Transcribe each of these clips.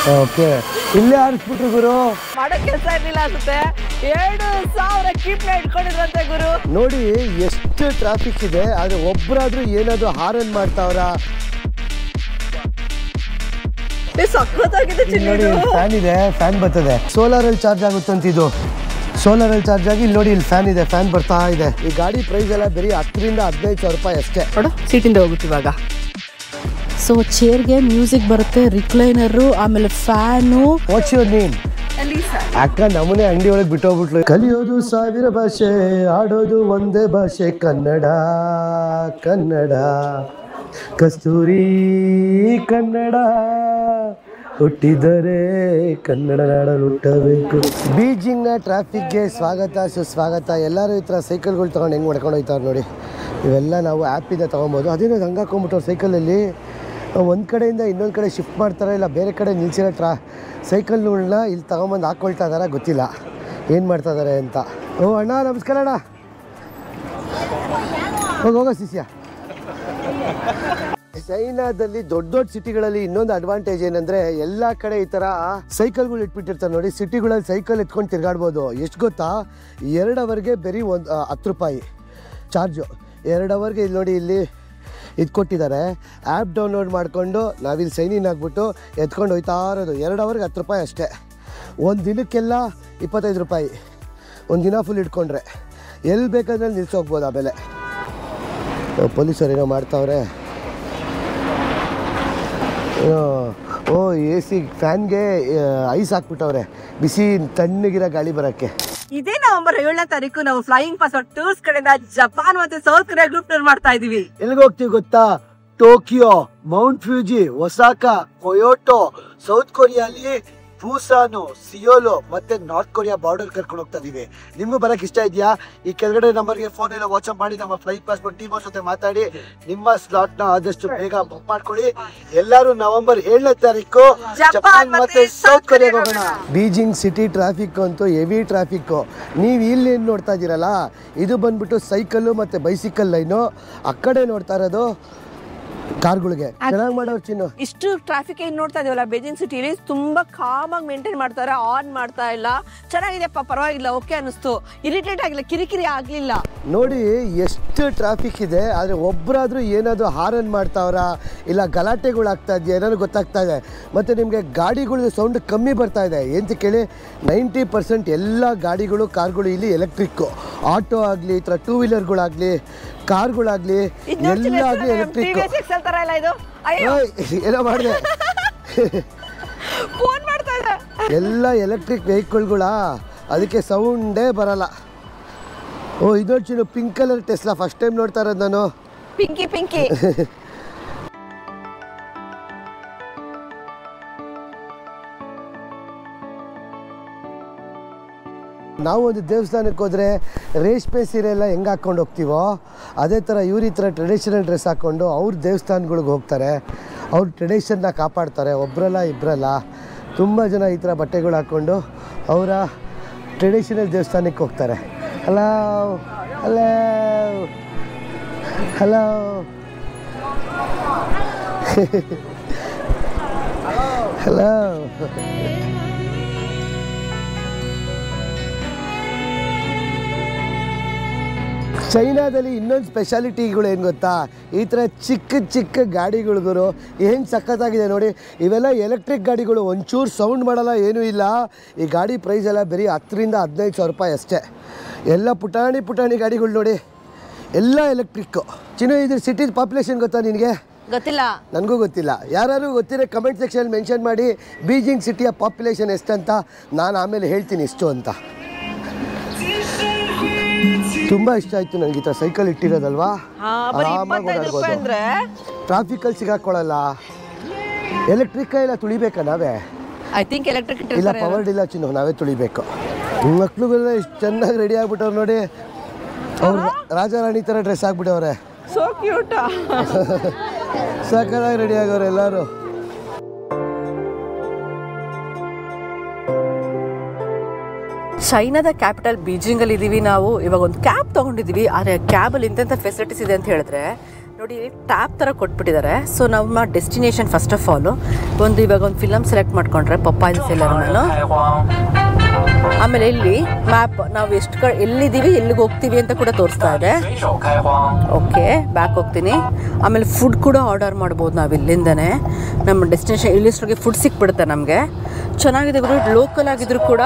Okay ಇಲ್ಲೇ ಆರಿಸ್ಬಿಟ್ರು ಗುರು. ಮಾಡೋ ಕೆಲಸ ಇರ್ಲಿಲ್ಲ ಅನ್ಸುತ್ತೆ. 2,000 ಕೀಪ್ನ ಇಟ್ಕೊಂಡಿದ್ರಂತೆ ಗುರು. ನೋಡಿ ಎಷ್ಟು ಟ್ರಾಫಿಕ್ ಇದೆ, ಆದ್ರೆ ಒಬ್ಬರಾದ್ರೂ ಏನಾದ್ರು ಹಾರನ್ ಮಾಡ್ತಾವ್ರ. ಸಖತ್ತಾಗಿದೆ ನೋಡಿ ಫ್ಯಾನ್ ಇದೆ, ಫ್ಯಾನ್ ಬರ್ತದೆ. ಸೋಲಾರ್ ಅಲ್ಲಿ ಚಾರ್ಜ್ ಆಗುತ್ತಂತ ಇದು. ಸೋಲಾರ್ ಅಲ್ಲಿ ಚಾರ್ಜ್ ಆಗಿ ಇಲ್ಲಿ ನೋಡಿ ಇಲ್ಲಿ ಫ್ಯಾನ್ ಇದೆ, ಫ್ಯಾನ್ ಬರ್ತಾ ಇದೆ. ಈ ಗಾಡಿ ಪ್ರೈಸ್ ಎಲ್ಲ ಬರೀ 10,000 ರಿಂದ 15,000 ರೂಪಾಯಿ ಅಷ್ಟೇ. ಸೀಟಿಂದ ಹೋಗುತ್ತೆ ಇವಾಗ. ಸೊ ಚೇರ್ಗೆ ಮ್ಯೂಸಿಕ್ ಬರುತ್ತೆ, ರಿಕ್ಲೈನರು, ಆಮೇಲೆ ಫ್ಯಾನು. What's your name? ಅಕ್ಕ ನಮ್ಮನೆ ಅಂಗಡಿ ಒಳಗೆ ಬಿಟ್ಟೋಗ್ಬಿಟ್ಲು. ಕಲಿಯೋದು 1000 ಭಾಷೆ, ಆಡೋದು ಒಂದೇ ಭಾಷೆ, ಕನ್ನಡ ಕನ್ನಡ ಕಸ್ತೂರಿ ಕನ್ನಡ, ಹುಟ್ಟಿದರೆ ಕನ್ನಡ ನಾಡಲು ಹುಟ್ಟಬೇಕು. ಬೀಜಿಂಗ್ನ ಟ್ರಾಫಿಕ್ಗೆ ಸ್ವಾಗತ ಸುಸ್ವಾಗತ. ಎಲ್ಲರೂ ಈ ಥರ ಸೈಕಲ್ಗಳು ತೊಗೊಂಡು ಹೆಂಗೆ ಮಾಡ್ಕೊಂಡು ಹೋಗ್ತಾರೆ ನೋಡಿ. ಇವೆಲ್ಲ ನಾವು ಆ್ಯಪಿಂದ ತೊಗೊಬೋದು. ಅದೇನೋ ಹಂಗೆ ಹಾಕೊಂಡ್ಬಿಟ್ಟವ್ರು ಸೈಕಲಲ್ಲಿ. ಒಂದು ಕಡೆಯಿಂದ ಇನ್ನೊಂದು ಕಡೆ ಶಿಫ್ಟ್ ಮಾಡ್ತಾರೆ, ಇಲ್ಲ ಬೇರೆ ಕಡೆ ನಿಲ್ಸಿರೋ ಸೈಕಲ್ಗಳನ್ನ ಇಲ್ಲಿ ತೊಗೊಂಬಂದು ಹಾಕ್ಕೊಳ್ತಾ ಇದಾರೆ, ಗೊತ್ತಿಲ್ಲ ಏನು ಮಾಡ್ತಾ ಇದ್ದಾರೆ ಅಂತ. ಓ ಅಣ್ಣ ನಮಸ್ಕಾರ ಅಣ್ಣ. ಹೋಗೋ ಶಿಷ್ಯ. ಚೈನಾದಲ್ಲಿ ದೊಡ್ಡ ದೊಡ್ಡ ಸಿಟಿಗಳಲ್ಲಿ ಇನ್ನೊಂದು ಅಡ್ವಾಂಟೇಜ್ ಏನಂದರೆ ಎಲ್ಲ ಕಡೆ ಈ ಥರ ಸೈಕಲ್ಗಳು ಇಟ್ಬಿಟ್ಟಿರ್ತಾರೆ ನೋಡಿ. ಸಿಟಿಗಳಲ್ಲಿ ಸೈಕಲ್ ಎತ್ಕೊಂಡು ತಿರ್ಗಾಡ್ಬೋದು. ಎಷ್ಟು ಗೊತ್ತಾ, 2 ಅವರ್ಗೆ ಬರೀ 10 ರೂಪಾಯಿ ಚಾರ್ಜು. 2 ಅವರ್ಗೆ ಇಲ್ಲಿ ನೋಡಿ ಇಲ್ಲಿ ಇದು ಕೊಟ್ಟಿದ್ದಾರೆ. ಆ್ಯಪ್ ಡೌನ್ಲೋಡ್ ಮಾಡಿಕೊಂಡು ನಾವಿಲ್ಲಿ ಸೈನ್ ಇನ್ ಆಗಿಬಿಟ್ಟು ಎತ್ಕೊಂಡು ಹೋಯ್ತಾ ಇರೋದು. 2 ಅವರ್ಗೆ 10 ರೂಪಾಯಿ ಅಷ್ಟೇ. ಒಂದು ದಿನಕ್ಕೆಲ್ಲ 25 ರೂಪಾಯಿ. ಒಂದು ದಿನ ಫುಲ್ ಇಟ್ಕೊಂಡ್ರೆ ಎಲ್ಲಿ ಬೇಕಾದ್ರೆ ನಿಲ್ಸೋಗ್ಬೋದು. ಆಮೇಲೆ ಪೊಲೀಸರು ಏನೋ ಮಾಡ್ತಾವ್ರೆ. ಓ ಎ ಸಿ ಫ್ಯಾನ್ಗೆ ಐಸ್ ಹಾಕ್ಬಿಟ್ಟವ್ರೆ, ಬಿಸಿ ತಣ್ಣಗಿರೋ ಗಾಳಿ ಬರೋಕ್ಕೆ. ಇದೇ ನವೆಂಬರ್ 7ನೇ ತಾರೀಕು ನಾವು ಫ್ಲೈಯಿಂಗ್ ಪಾಸ್ವರ್ಡ್ ಟೂರ್ಸ್ ಕಡೆಯಿಂದ ಜಪಾನ್ ಮತ್ತೆ ಸೌತ್ ಕೊರಿಯಾ ಗ್ರೂಪ್ ಟೂರ್ ಮಾಡ್ತಾ ಇದೀವಿ. ಎಲ್ಲಿಗೆ ಹೋಗ್ತೀವಿ ಗೊತ್ತಾ? Tokyo, Mount Fuji, Osaka, Kyoto, South ಕೊರಿಯಾಲಿ ಬೂಸಾನು, ಸಿಯೋಲು ಮತ್ತೆ ನಾರ್ತ್ ಕೊರಿಯಾ ಬಾರ್ಡರ್ ಕರ್ಕೊಂಡು ಹೋಗ್ತಾ ಇದೀವಿ. ನಿಮ್ಗೂ ಬರಕ್ ಇಷ್ಟ ಇದೆಯಾ? ಈ ಕೆಳಗಡೆ ನಂಬರ್ಗೆ ಫೋನ್ ಎಲ್ಲ ವಾಟ್ಸ್ಆಪ್ ಮಾಡಿ ನಮ್ಮ ಫ್ಲೈಟ್ ಪಾಸ್ಪೋರ್ಟ್ ಟೀಮ್ ಜೊತೆ ಮಾತಾಡಿ ನಿಮ್ಮ ಸ್ಲಾಟ್ ನ ಆದಷ್ಟು ಬೇಗ ಬುಕ್ ಮಾಡ್ಕೊಳ್ಳಿ. ಎಲ್ಲರೂ ನವೆಂಬರ್ 7ನೇ ತಾರೀಕು ಜಪಾನ್ ಮತ್ತೆ ಸೌತ್ ಕೊರಿಯಾಗೆ ಹೋಗೋಣ. ಬೀಜಿಂಗ್ ಸಿಟಿ ಟ್ರಾಫಿಕ್ ಅಂತೂ ಹೆವಿ ಟ್ರಾಫಿಕ್. ನೀವು ಇಲ್ಲಿ ಏನ್ ನೋಡ್ತಾ ಇದೀರಲ್ಲ, ಇದು ಬಂದ್ಬಿಟ್ಟು ಸೈಕಲ್ ಮತ್ತೆ ಬೈಸಿಕಲ್ ಲೈನು. ಆ ಕಡೆ ನೋಡ್ತಾ ಇರೋದು ಕಾರ್ಗಳಿಗೆ. ಚೆನ್ನಾಗಿ ಮಾಡೋರು ಚಿನ್ನು. ಇಷ್ಟು ಟ್ರಾಫಿಕ್ ಏನ್ ನೋಡ್ತಾ ಇದೀವಲ್ಲ ಬೀಜಿಂಗ್ ಸಿಟಿಲಿ, ತುಂಬಾ ಕಾಮ್ ಆಗಿ ಮೇಂಟೈನ್ ಮಾಡ್ತಾರೆ, ಆನ್ ಮಾಡ್ತಾ ಇಲ್ಲ. ಚೆನ್ನಾಗಿದೆಪ್ಪ, ಪರವಾಗಿಲ್ಲ, ಓಕೆ ಅನಿಸ್ತು. ಇರಿಟೇಟ್ ಆಗಿಲ್ಲ, ಕಿರಿಕಿರಿ ಆಗ್ಲಿಲ್ಲ. ನೋಡಿ ಎಷ್ಟು ಟ್ರಾಫಿಕ್ ಇದೆ, ಆದ್ರೆ ಒಬ್ಬರಾದ್ರೂ ಏನಾದ್ರು ಹಾರನ್ ಮಾಡ್ತಾವ್ರ, ಇಲ್ಲ ಗಲಾಟೆಗಳಾಗ್ತಾ ಇದೆಯಾ ಏನಾದ್ರು ಗೊತ್ತಾಗ್ತಾ ಇದೆ. ಮತ್ತೆ ನಿಮಗೆ ಗಾಡಿಗಳು ಸೌಂಡ್ ಕಮ್ಮಿ ಬರ್ತಾ ಇದೆ. ಎಂತ ಕೇಳಿ, 90% ಎಲ್ಲ ಗಾಡಿಗಳು ಕಾರ್ಗಳು ಇಲ್ಲಿ ಎಲೆಕ್ಟ್ರಿಕ್. ಆಟೋ ಆಗಲಿ, ಈ ಥರ 2 ವೀಲರ್ಗಳಾಗಲಿ, ಕಾರ್ಗಳಾಗಲಿ ಎಲ್ಲ ಆಗಲಿ ಎಲೆಕ್ಟ್ರಿಕ್. ಏನೋ ಮಾಡಿದೆ, ಫೋನ್ ಮಾಡ್ತಾ ಇದೆ. ಎಲ್ಲ ಎಲೆಕ್ಟ್ರಿಕ್ ವೆಹಿಕಲ್ಗಳ, ಅದಕ್ಕೆ ಸೌಂಡೇ ಬರಲ್ಲ. ಓ ಇದು ಚಿನ್ನು, pink colour Tesla first time ನೋಡ್ತಾ ಇರೋದು ನಾನು. ಪಿಂಕಿ ಪಿಂಕಿ. ನಾವು ಒಂದು ದೇವಸ್ಥಾನಕ್ಕೆ ಹೋದರೆ ರೇಷ್ಮೆ ಸೀರೆ ಎಲ್ಲ ಹೆಂಗೆ ಹಾಕ್ಕೊಂಡು ಹೋಗ್ತೀವೋ ಅದೇ ಥರ ಇವ್ರು ಈ ಥರ ಟ್ರೆಡಿಷನಲ್ ಡ್ರೆಸ್ ಹಾಕ್ಕೊಂಡು ಅವ್ರ ದೇವಸ್ಥಾನಗಳಿಗೆ ಹೋಗ್ತಾರೆ. ಅವ್ರ ಟ್ರೆಡಿಷನ್ನ ಕಾಪಾಡ್ತಾರೆ. ಒಬ್ಬರಲ್ಲ ಇಬ್ಬರಲ್ಲ, ತುಂಬ ಜನ ಈ ಥರ ಬಟ್ಟೆಗಳು ಹಾಕ್ಕೊಂಡು ಅವರ ಟ್ರೆಡಿಷನಲ್ ದೇವಸ್ಥಾನಕ್ಕೆ ಹೋಗ್ತಾರೆ. Hello hello hello hello. ಚೈನಾದಲ್ಲಿ ಇನ್ನೊಂದು ಸ್ಪೆಷಾಲಿಟಿಗಳು ಏನು ಗೊತ್ತಾ, ಈ ಥರ ಚಿಕ್ಕ ಚಿಕ್ಕ ಗಾಡಿಗಳಿಗೂ ಏನು ಸಖತ್ತಾಗಿದೆ ನೋಡಿ. ಇವೆಲ್ಲ ಎಲೆಕ್ಟ್ರಿಕ್ ಗಾಡಿಗಳು, ಒಂಚೂರು ಸೌಂಡ್ ಮಾಡಲ್ಲ, ಏನೂ ಇಲ್ಲ. ಈ ಗಾಡಿ ಪ್ರೈಸ್ ಎಲ್ಲ ಬರೀ 10,000 ರಿಂದ 15,000 ರೂಪಾಯಿ ಅಷ್ಟೇ. ಎಲ್ಲ ಪುಟಾಣಿ ಪುಟಾಣಿ ಗಾಡಿಗಳು ನೋಡಿ, ಎಲ್ಲ ಎಲೆಕ್ಟ್ರಿಕ್ಕು. ಚಿನ್ನು, ಇದ್ರ ಸಿಟಿ ಪಾಪ್ಯುಲೇಷನ್ ಗೊತ್ತಾ ನಿನಗೆ? ಗೊತ್ತಿಲ್ಲ. ನನಗೂ ಗೊತ್ತಿಲ್ಲ. ಯಾರು ಗೊತ್ತಿರೋ ಕಮೆಂಟ್ ಸೆಕ್ಷನ್ ಮೆನ್ಷನ್ ಮಾಡಿ ಬೀಜಿಂಗ್ ಸಿಟಿಯ ಪಾಪ್ಯುಲೇಷನ್ ಎಷ್ಟಂತ. ನಾನು ಆಮೇಲೆ ಹೇಳ್ತೀನಿ ಇಷ್ಟು ಅಂತ. ತುಂಬ ಇಷ್ಟ ಆಯಿತು ನನಗೆ ಈ ಥರ ಸೈಕಲ್ ಇಟ್ಟಿರೋದಲ್ವಾ, ಆರಾಮಾಗಿ ಓಡಾಡ್ಬೋದು. ಟ್ರಾಫಿಕಲ್ಲಿ ಸಿಗಾಕೊಳ್ಳಲ್ಲ. ಎಲೆಕ್ಟ್ರಿಕ್ ಇಲ್ಲ, ತುಳಿಬೇಕಾ ನಾವೇ? ಐ ಥಿಂಕ್ ಎಲೆಕ್ಟ್ರಿಕ್ ಇಲ್ಲ, ಪವರ್ಡ್ ಇಲ್ಲ ಚಿನ್ನು, ನಾವೇ ತುಳಿಬೇಕು. ಮಕ್ಳುಗಳೆಲ್ಲ ಇಷ್ಟು ಚೆನ್ನಾಗಿ ರೆಡಿ ಆಗ್ಬಿಟ್ಟವ್ರು ನೋಡಿ. ಅವ್ರು ರಾಜ ರಾಣಿ ಥರ ಡ್ರೆಸ್ ಆಗ್ಬಿಟ್ಟವ್ರೆ. So cute. ಸಕ್ಕತ್ತಾಗಿ ರೆಡಿ ಆಗವ್ರೆ ಎಲ್ಲರೂ. ಚೈನಾದ ಕ್ಯಾಪಿಟಲ್ ಬೀಜಿಂಗಲ್ಲಿ ಇದ್ದೀವಿ ನಾವು. ಇವಾಗ ಒಂದು ಕ್ಯಾಬ್ ತೊಗೊಂಡಿದ್ದೀವಿ. ಆದರೆ ಕ್ಯಾಬಲ್ಲಿ ಇಂತೆಂಥ ಫೆಸಿಲಿಟೀಸ್ ಇದೆ ಅಂತ ಹೇಳಿದ್ರೆ ನೋಡಿ ಟ್ಯಾಪ್ ಥರ ಕೊಟ್ಬಿಟ್ಟಿದ್ದಾರೆ. ಸೊ ನಮ್ಮ ಡೆಸ್ಟಿನೇಷನ್ ಫಸ್ಟ್ ಆಫ್ ಆಲು ಇವಾಗ ಒಂದು ಫಿಲಮ್ ಸೆಲೆಕ್ಟ್ ಮಾಡ್ಕೊಂಡ್ರೆ ಪಪ್ಪಾಯ ಸೆಲ್ಲರ್ ಮೇಲೆ, ಆಮೇಲೆ ಇಲ್ಲಿ ಮ್ಯಾಪ್ ನಾವು ಎಲ್ಲಿದ್ದೀವಿ ಎಲ್ಲಿಗೆ ಹೋಗ್ತೀವಿ ಅಂತ ಕೂಡ ತೋರಿಸ್ತಾ ಇದೆ. ಓಕೆ, ಬ್ಯಾಕ್ ಹೋಗ್ತೀನಿ. ಆಮೇಲೆ ಫುಡ್ ಕೂಡ ಆರ್ಡರ್ ಮಾಡ್ಬೋದು ನಾವು ಇಲ್ಲಿಂದನೇ. ನಮ್ಮ ಡೆಸ್ಟಿನೇಷನ್ ಇಲ್ಲಿಸ್ಟ್ರಿಗೆ ಫುಡ್ ಸಿಕ್ಬಿಡುತ್ತೆ ನಮಗೆ. ಚೆನ್ನಾಗಿದೆ ಗುರು, ಲೋಕಲ್ ಆಗಿದ್ರು ಕೂಡ.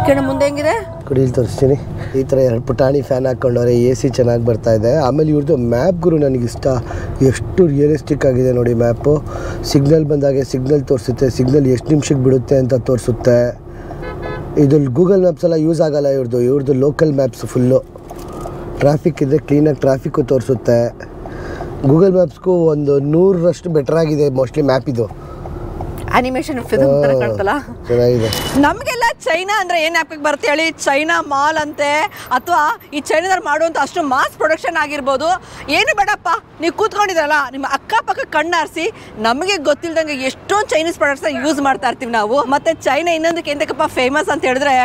ಕೇಳ ಮುಂದೆ ಹೆಂಗಿದೆ ಕುಡಿಲಿ ತೋರಿಸ್ತೀನಿ. ಈ ಥರ 2 ಪುಟಾಣಿ ಫ್ಯಾನ್ ಹಾಕ್ಕೊಂಡವ್ರೆ, AC ಚೆನ್ನಾಗಿ ಬರ್ತಾ ಇದೆ. ಆಮೇಲೆ ಇವ್ರದ್ದು ಮ್ಯಾಪ್ ಗುರು ನನಗಿಷ್ಟ, ಎಷ್ಟು ರಿಯಲಿಸ್ಟಿಕ್ ಆಗಿದೆ ನೋಡಿ ಮ್ಯಾಪು. ಸಿಗ್ನಲ್ ಬಂದಾಗೆ ಸಿಗ್ನಲ್ ತೋರಿಸುತ್ತೆ, ಸಿಗ್ನಲ್ ಎಷ್ಟು ನಿಮಿಷಕ್ಕೆ ಬಿಡುತ್ತೆ ಅಂತ ತೋರಿಸುತ್ತೆ. ಇದು ಗೂಗಲ್ ಮ್ಯಾಪ್ಸ್ ಎಲ್ಲ ಯೂಸ್ ಆಗಲ್ಲ ಇವ್ರದ್ದು ಲೋಕಲ್ ಮ್ಯಾಪ್ಸ್ ಫುಲ್ಲು. ಟ್ರಾಫಿಕ್ ಇದ್ದರೆ ಕ್ಲೀನಾಗಿ ಟ್ರಾಫಿಕ್ಕು ತೋರಿಸುತ್ತೆ. ಗೂಗಲ್ ಮ್ಯಾಪ್ಸ್ಗೂ ಒಂದು 100ರಷ್ಟು ಬೆಟರ್ ಆಗಿದೆ ಮೋಸ್ಟ್ಲಿ ಮ್ಯಾಪ್ ಇದು. ಅನಿಮೇಷನ್ ಫಿಲ್ಮ್ ತರ ಕಾಣ್ತಲ್ಲ, ಚೆನ್ನಾಗಿದೆ. ನಮಗೆಲ್ಲ ಚೈನಾ ಅಂದ್ರೆ ಏನ್ ಆಪ್ಗೆ ಬರುತ್ತೆ ಹೇಳಿ? ಚೈನಾ ಮಾಲ್ ಅಂತೆ, ಅಥವಾ ಈ ಚೈನಾದಲ್ಲಿ ಮಾಡುವಂಥ ಅಷ್ಟು ಮಾಸ್ ಪ್ರೊಡಕ್ಷನ್ ಆಗಿರ್ಬೋದು. ಏನು ಬೇಡಪ್ಪ, ನೀವು ಕೂತ್ಕೊಂಡಿದ್ರಲ್ಲ ನಿಮ್ಮ ಅಕ್ಕಪಕ್ಕ ಕಣ್ಣಾರಿಸಿ, ನಮಗೆ ಗೊತ್ತಿಲ್ದಂಗೆ ಎಷ್ಟೊಂದು ಚೈನೀಸ್ ಪ್ರಾಡಕ್ಟ್ಸ್ನ ಯೂಸ್ ಮಾಡ್ತಾ ಇರ್ತೀವಿ ನಾವು. ಮತ್ತೆ ಚೈನಾ ಇನ್ನೊಂದಕ್ಕೆ ಎಂತಕ್ಕಪ್ಪ ಫೇಮಸ್ ಅಂತ ಹೇಳಿದ್ರೆ,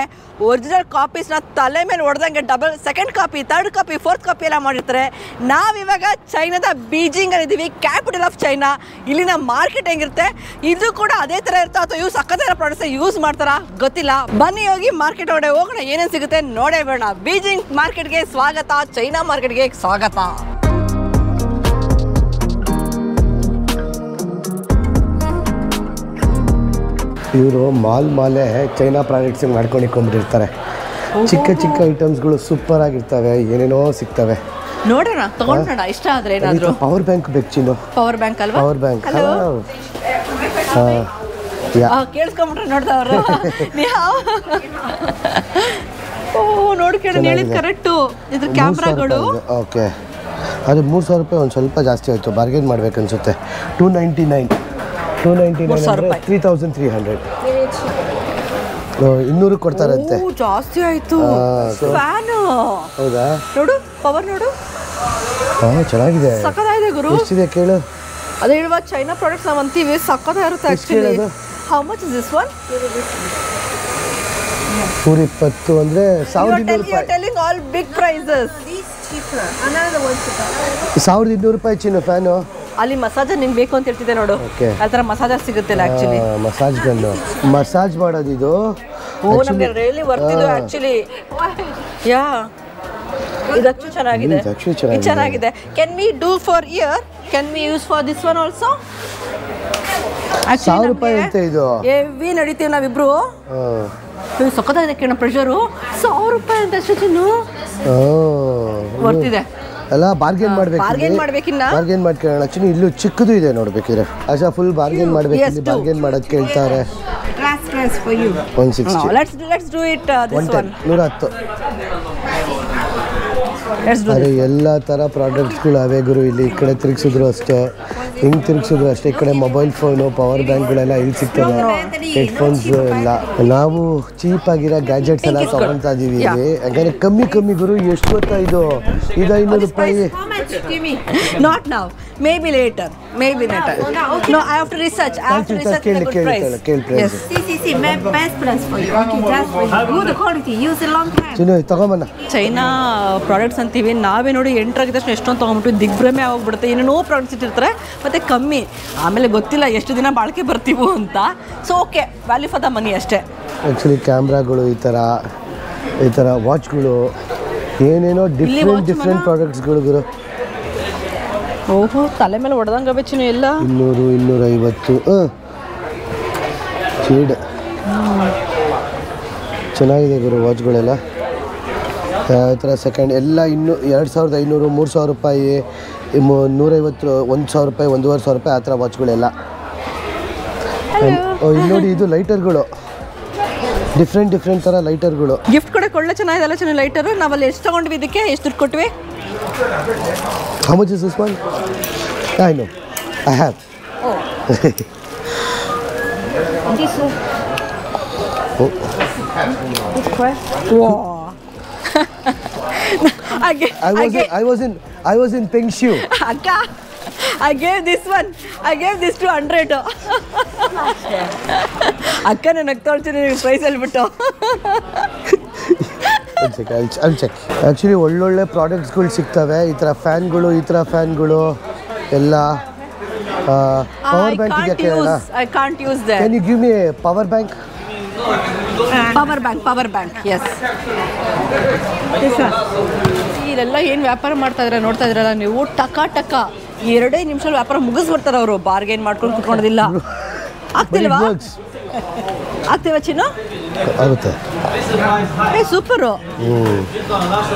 ಒರಿಜಿನಲ್ ಕಾಪೀಸ್ನ ತಲೆ ಮೇಲೆ ಹೊಡೆದಂಗೆ double second copy, third copy, fourth copy ಎಲ್ಲ ಮಾಡಿರ್ತಾರೆ. ನಾವಿವಾಗ ಚೈನಾದ ಬೀಜಿಂಗಲ್ಲಿ ಇದ್ದೀವಿ, ಕ್ಯಾಪಿಟಲ್ ಆಫ್ ಚೈನಾ. ಇಲ್ಲಿನ ಮಾರ್ಕೆಟ್ ಹೆಂಗಿರುತ್ತೆ, ಇದು ಕೂಡ ಅದೇ ಥರ ಇರ್ತಾ ಅಥವಾ ಇವು ಸಕ್ಕತ್ತಾಗಿರೋ ಪ್ರಾಡಕ್ಟ್ಸ್ ಯೂಸ್ ಮಾಡ್ತಾರಾ ಗೊತ್ತಿಲ್ಲ. ಬನ್ನಿ ಹೋಗಿ ಮಾರ್ಕೆಟ್ ಒಳಗಡೆ ಹೋಗೋಣ, ಏನೇನು ಸಿಗುತ್ತೆ ನೋಡೇ ಬೇಡ. ಬೀಜಿಂಗ್ ಮಾರ್ಕೆಟ್ಗೆ ಸ್ವಾಗತ, ಚೈನಾ ಮಾರ್ಕೆಟ್ಗೆ ಸ್ವಾಗತ. ಇವರು ಮಾಲೇ ಚೈನಾ ಪ್ರಾಡಕ್ಟ್ಸ್ ಮಾಡ್ಕೊಂಡಿರ್ತಾರೆ. ಚಿಕ್ಕ ಐಟಮ್ಸ್ಗಳು ಸೂಪರ್ ಆಗಿರ್ತವೆ, ಏನೇನೋ ಸಿಗ್ತವೆ. ನೋಡೋಣ, ತಗೊಂಡೋಣ, ಇಷ್ಟ ಆದ್ರೆ ಏನಾದ್ರು. ಪವರ್ ಬ್ಯಾಂಕ್ ಬೇಕು ಚಿನ್ನು. ಪವರ್ ಬ್ಯಾಂಕ್ ಅಲ್ವಾ? Power bank. ಕೇಳಿಸ್ಕೊಂಬಿಟ್ರೆ ನೋಡ್ದವ್ರು. ಓ ನೋಡ್ಕೊಂಡು ಹೇಳಿದ್ ಕರೆಕ್ಟು. ಇದ್ರ ಕ್ಯಾಮ್ರಾಗಳು ಓಕೆ, ಅದು 3000 ರೂಪಾಯಿ ಒಂದು ಸ್ವಲ್ಪ ಜಾಸ್ತಿ ಆಯಿತು, ಬಾರ್ಗೇನ್ ಮಾಡ್ಬೇಕು ಅನ್ಸುತ್ತೆ. 299 3300. 200 ಕೊಡ್ತಾರಂತೆ. ಜಾಸ್ತಿ ಆಯ್ತು. ಫ್ಯಾನ್ ಹೌದಾ? ನೋಡು, ಪವರ್ ನೋಡು, ಚೆನ್ನಾಗಿದೆ, ಸಕ್ಕತ್ತಾಗಿದೆ ಗುರು. ಎಷ್ಟಿದೆ ಕೇಳು? ಅದೇ ಹೇಳುವ ಚೈನಾ ಪ್ರಾಡಕ್ಟ್ಸ್ ನಾವು ಅಂತೀವಿ, ಸಕ್ಕತ್ತಾಗಿರುತ್ತೆ actually. How much is this one? 120 ಅಂದ್ರೆ 1200 ರೂಪಾಯಿ. Telling all big prices. 1200 ರೂಪಾಯಿ ಚಿನ್ನು ಫ್ಯಾನು. ಅಲ್ಲಿ ಮಸಾಜರ್ ನಿಂಗೆ ಬೇಕು ಅಂತ ಹೇಳ್ತಿದ್ದೆ ನೋಡು, ಆ ಥರ ಮಸಾಜರ್ ಸಿಗುತ್ತಿಲ್ಲ ಆಕ್ಚುಲಿ. ಮಸಾಜ್ ಗನ್ನು ಮಸಾಜ್ ಮಾಡೋದು ಇದು. ಓ ನಮಗೆ ರಿಯಲಿ ವರ್ತ್ ಇದು ಆಕ್ಚುಲಿ. ಯಾ, ಇದು ಆಕ್ಚುಲಿ ಚೆನ್ನಾಗಿದೆ, ಇದು ಚೆನ್ನಾಗಿದೆ. Can we do for year? Can we use for this one also? 1000 ರೂಪಾಯಿ ಅಂತ ಇದು. ಹೆವಿ ನಡೀತೀವಿ ನಾವಿಬ್ರು. ಸಕ್ಕತ್ತಾಗಿದೆ ಕೇಳ, ಪ್ರೆಷರು 1000 ರೂಪಾಯಿ ಅಂತ ಅಷ್ಟು ಚಿನ್ನು. ವರ್ತಿದೆ ಅಲ್ಲ, ಬಾರ್ಗೇನ್ ಮಾಡ್ಬೇಕು. ಬಾರ್ಗೇನ್ ಮಾಡ್ಕೊಳ್ಳೋಣ ಚಿನ್ನು. ಇಲ್ಲೂ ಚಿಕ್ಕದು ಇದೆ ನೋಡ್ಬೇಕಿದ್ರೆ. ಅಷ್ಟೇ ಫುಲ್ ಬಾರ್ಗೇನ್ ಮಾಡ್ಬೇಕು. ಇಲ್ಲಿ ಬಾರ್ಗೇನ್ ಮಾಡೋದು ಕೇಳ್ತಾರೆ. 160. Let's do it. This one 110. ಅದೇ ಎಲ್ಲ ಥರ ಪ್ರಾಡಕ್ಟ್ಸ್ಗಳು ಅವೇ ಗುರು. ಇಲ್ಲಿ ಈ ಕಡೆ ತಿರುಗಿಸಿದ್ರು ಅಷ್ಟೇ, ಹಿಂಗೆ ತಿರುಗಿಸಿದ್ರು ಅಷ್ಟೇ. ಈ ಕಡೆ ಮೊಬೈಲ್ ಫೋನು, ಪವರ್ ಬ್ಯಾಂಕ್ಗಳೆಲ್ಲ ಇಲ್ಲಿ ಸಿಗ್ತವೆ, ಹೆಡ್ಫೋನ್ಸ್ ಎಲ್ಲ. ನಾವು ಚೀಪಾಗಿರೋ ಗ್ಯಾಜೆಟ್ಸ್ ಎಲ್ಲ ತೊಗೊಳ್ತಾ ಇದ್ದೀವಿ ಇಲ್ಲಿ. ಯಾಕಂದರೆ ಕಮ್ಮಿ ಗುರು. ಎಷ್ಟು ಗೊತ್ತಾ ಇದು? 500 ರೂಪಾಯಿ. Not now, maybe later. No, I have to research. ಕೇಳಿ Yes. See, best price for you. Okay, just for you. Good quality, use a long time. ಚಿನ್ನು ತಗೊಂಬನ್ನ. ಚೈನಾ ಪ್ರಾಡಕ್ಟ್ಸ್ ಅಂತೀವಿ ನಾವೇ, ನೋಡಿ ಎಂಟ್ರಾಗಿದ ತಕ್ಷಣ ಎಷ್ಟೊಂದು ತೊಗೊಂಬಿಟ್ಟು ದಿಗ್ಭ್ರಮೆ ಆಗೋಗ್ಬಿಡುತ್ತೆ. ಏನೇನೋ ಪ್ರಾಡಕ್ಟ್ಸ್ ಇಟ್ಟಿರ್ತಾರೆ, ಮತ್ತು ಕಮ್ಮಿ, ಆಮೇಲೆ ಗೊತ್ತಿಲ್ಲ ಎಷ್ಟು ದಿನ ಬಾಳಿಕೆ ಬರ್ತೀವೋ ಅಂತ. So okay, value for the money ಅಷ್ಟೇ. ಆ್ಯಕ್ಚುಲಿ ಕ್ಯಾಮ್ರಾಗಳು, ಈ ಥರ ವಾಚ್ಗಳು, ಏನೇನೋ ಡಿಫ್ರೆಂಟ್ ಪ್ರಾಡಕ್ಟ್ಸ್ಗಳು ಗುರು. ಓಹೋ, ತಲೆ ಮೇಲೆ ಹೊಡೆದಂಗೆ ಬೆಚ್ಚಿನ ಎಲ್ಲ 200 250. ಚೀಡ್ ಚೆನ್ನಾಗಿದೆ ಗುರು ವಾಚ್ಗಳೆಲ್ಲ. ಯಾವ ಥರ ಸೆಕೆಂಡ್ ಎಲ್ಲ 2500 3000 ರೂಪಾಯಿ, 150 1000 ರೂಪಾಯಿ, 1500 ರೂಪಾಯಿ ಆ ಥರ ವಾಚ್ಗಳೆಲ್ಲ. ಇಲ್ಲಿ ನೋಡಿ, ಇದು ಲೈಟರ್ಗಳು, ಡಿಫ್ರೆಂಟ್ ಥರ ಲೈಟರ್ಗಳು. ಗಿಫ್ಟ್ ಕೂಡ ಕೊಳ್ಳೆ ಚೆನ್ನಾಗಿದೆ ಅಲ್ಲ ಚಿನ್ನ ಲೈಟರು. ನಾವಲ್ಲಿ ಎಷ್ಟು ತೊಗೊಂಡ್ವಿ, ಇದಕ್ಕೆ ಎಷ್ಟು ದುಡ್ಡು ಕೊಟ್ವಿ? How much is this one? I know. I have. Oh. This one. Oh. It's quite. Wow. I was in pink shoe. Akka, I gave this one. I gave this to 100. ಅಕ್ಕ ನನಗೆ ತೋರ್ತೀನಿ price ಹೇಳ್ಬಿಟ್ಟು. I'll check. Actually ಒಳ್ಳೊಳ್ಳೆ ಪ್ರಾಡಕ್ಟ್ಸ್ಗಳು ಸಿಗ್ತವೆ. ಈ ಥರ ಫ್ಯಾನ್ಗಳು ಎಲ್ಲ. Power bank ಇದೆಯಾ ಕೇಳೋಣ? I can't use that. Can you give me a power bank? Power bank, yes. ಇಲ್ಲೆಲ್ಲ ಏನು ವ್ಯಾಪಾರ ಮಾಡ್ತಾ ಇದ್ರೆ ನೋಡ್ತಾ ಇದ್ರಲ್ಲ ನೀವು, ಟಕ 2 ನಿಮಿಷದಲ್ಲಿ ವ್ಯಾಪಾರ ಮುಗಿಸ್ಬಿಡ್ತಾರೆ ಅವರು. ಬಾರ್ಗೇನ್ ಮಾಡ್ಕೊಂಡು ಕುತ್ಕೊಳ್ಳೋದಿಲ್ಲ. ಆಗ್ತಿಲ್ವಾ? ಆಗ್ತೀವ ಚಿನ್ನು? ಆಗುತ್ತೆ. ಸೂಪರು.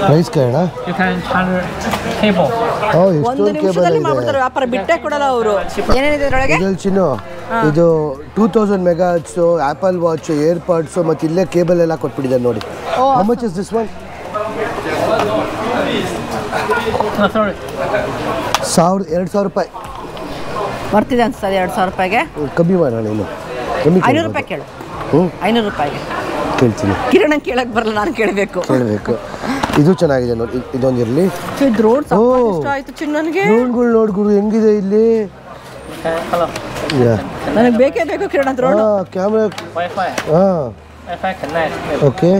ಪ್ರೈಸ್ ಕೇಳೋಣ? ಒಂದು ನಿಮಿಷದಲ್ಲಿ ಮಾಡ್ಬಿಡ್ತಾರೆ ವ್ಯಾಪಾರ, ಬಿಟ್ಟೇ ಕೊಡಲ್ಲ ಅವರು. ಏನೇನಿದೆ ಇದರೊಳಗೆ? ಚಿನ್ನು ಇದು 2000 ಮೆಗಾಹರ್ಟ್ಸ್, ಆಪಲ್ ವಾಚ್, ಏರ್ಪಾಡ್ಸ್, ಮತ್ತೆ ಇಲ್ಲೇ ಕೇಬಲ್ ಎಲ್ಲ ಕೊಟ್ಬಿಟ್ಟಿದ್ದಾರೆ ನೋಡಿ. How much is this one? 2,000 ರೂಪಾಯಿ ಬರ್ತಿದೆ ಅನ್ಸ್ತದೆ. 2,000 ರೂಪಾಯಿಗೆ ಕಮ್ಮಿ ಮಾಡೋಣ. ಇನ್ನು 500 ರೂಪಾಯಿ ಕೇಳು. 500 ರೂಪಾಯಿಗೆ ಕೇಳ್ತೀನಿ. ಕಿರಣ ಕೇಳಕ್ ಬರಲ್ಲ, ನಾನು ಕೇಳಬೇಕು. ಇದು ಚೆನ್ನಾಗಿದೆ ನೋಡಿ, ಇದೊಂದಿರಲಿ. ರೋಡ್ ಇಷ್ಟ ಆಯ್ತು ಚಿನ್ನನ್ಗೆ. ನೋಡ್ಗುರು ಹೆಂಗಿದೆ ಇಲ್ಲಿ. ನನಗೆ ಬೇಕೇ ಬೇಕು ಕಿರಣ ರೋಡ್. Camera okay.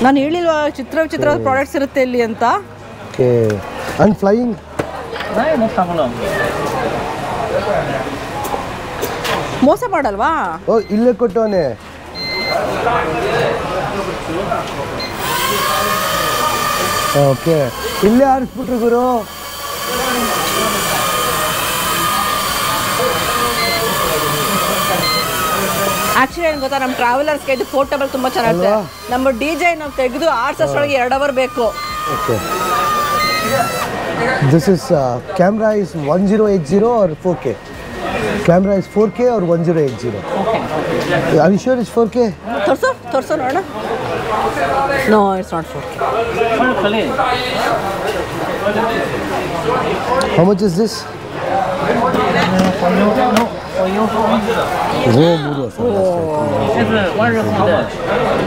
ನಾನು ಹೇಳಿಲ್ವಾ ಚಿತ್ರ ಪ್ರಾಡಕ್ಟ್ಸ್ ಇರುತ್ತೆ ಇಲ್ಲಿ ಅಂತ. ಓಕೆ. ಅಂಡ್ ಫ್ಲೈಯಿಂಗ್ ಮೋಸ ಮಾಡಲ್ವಾ? ಇಲ್ಲೇ ಕೊಟ್ಟವನೆ. ಓಕೆ, ಇಲ್ಲೇ ಆರಿಸ್ಬಿಟ್ರು ಗುರು. ಆಕ್ಚುಲಿ ಏನು ಗೊತ್ತಾ, ನಮ್ಮ ಟ್ರಾವೆಲರ್ಸ್ಗೆ ಇದು ಪೋರ್ಟಬಲ್ ತುಂಬ ಚೆನ್ನಾಗಿದೆ. ನಮ್ಮ DJ ನಾವು ತೆಗೆದು ಆರ್ಸೋಷ್ಟೊಳಗೆ 2 ಅವರ್ ಬೇಕು. Okay. This is camera is 1080 or 4K? Camera is 4K or 1080? Okay. Are you sure it's 4K? ತೋರ್ಸು ನೋಡೋಣ. No, it's not 4K. How much is this?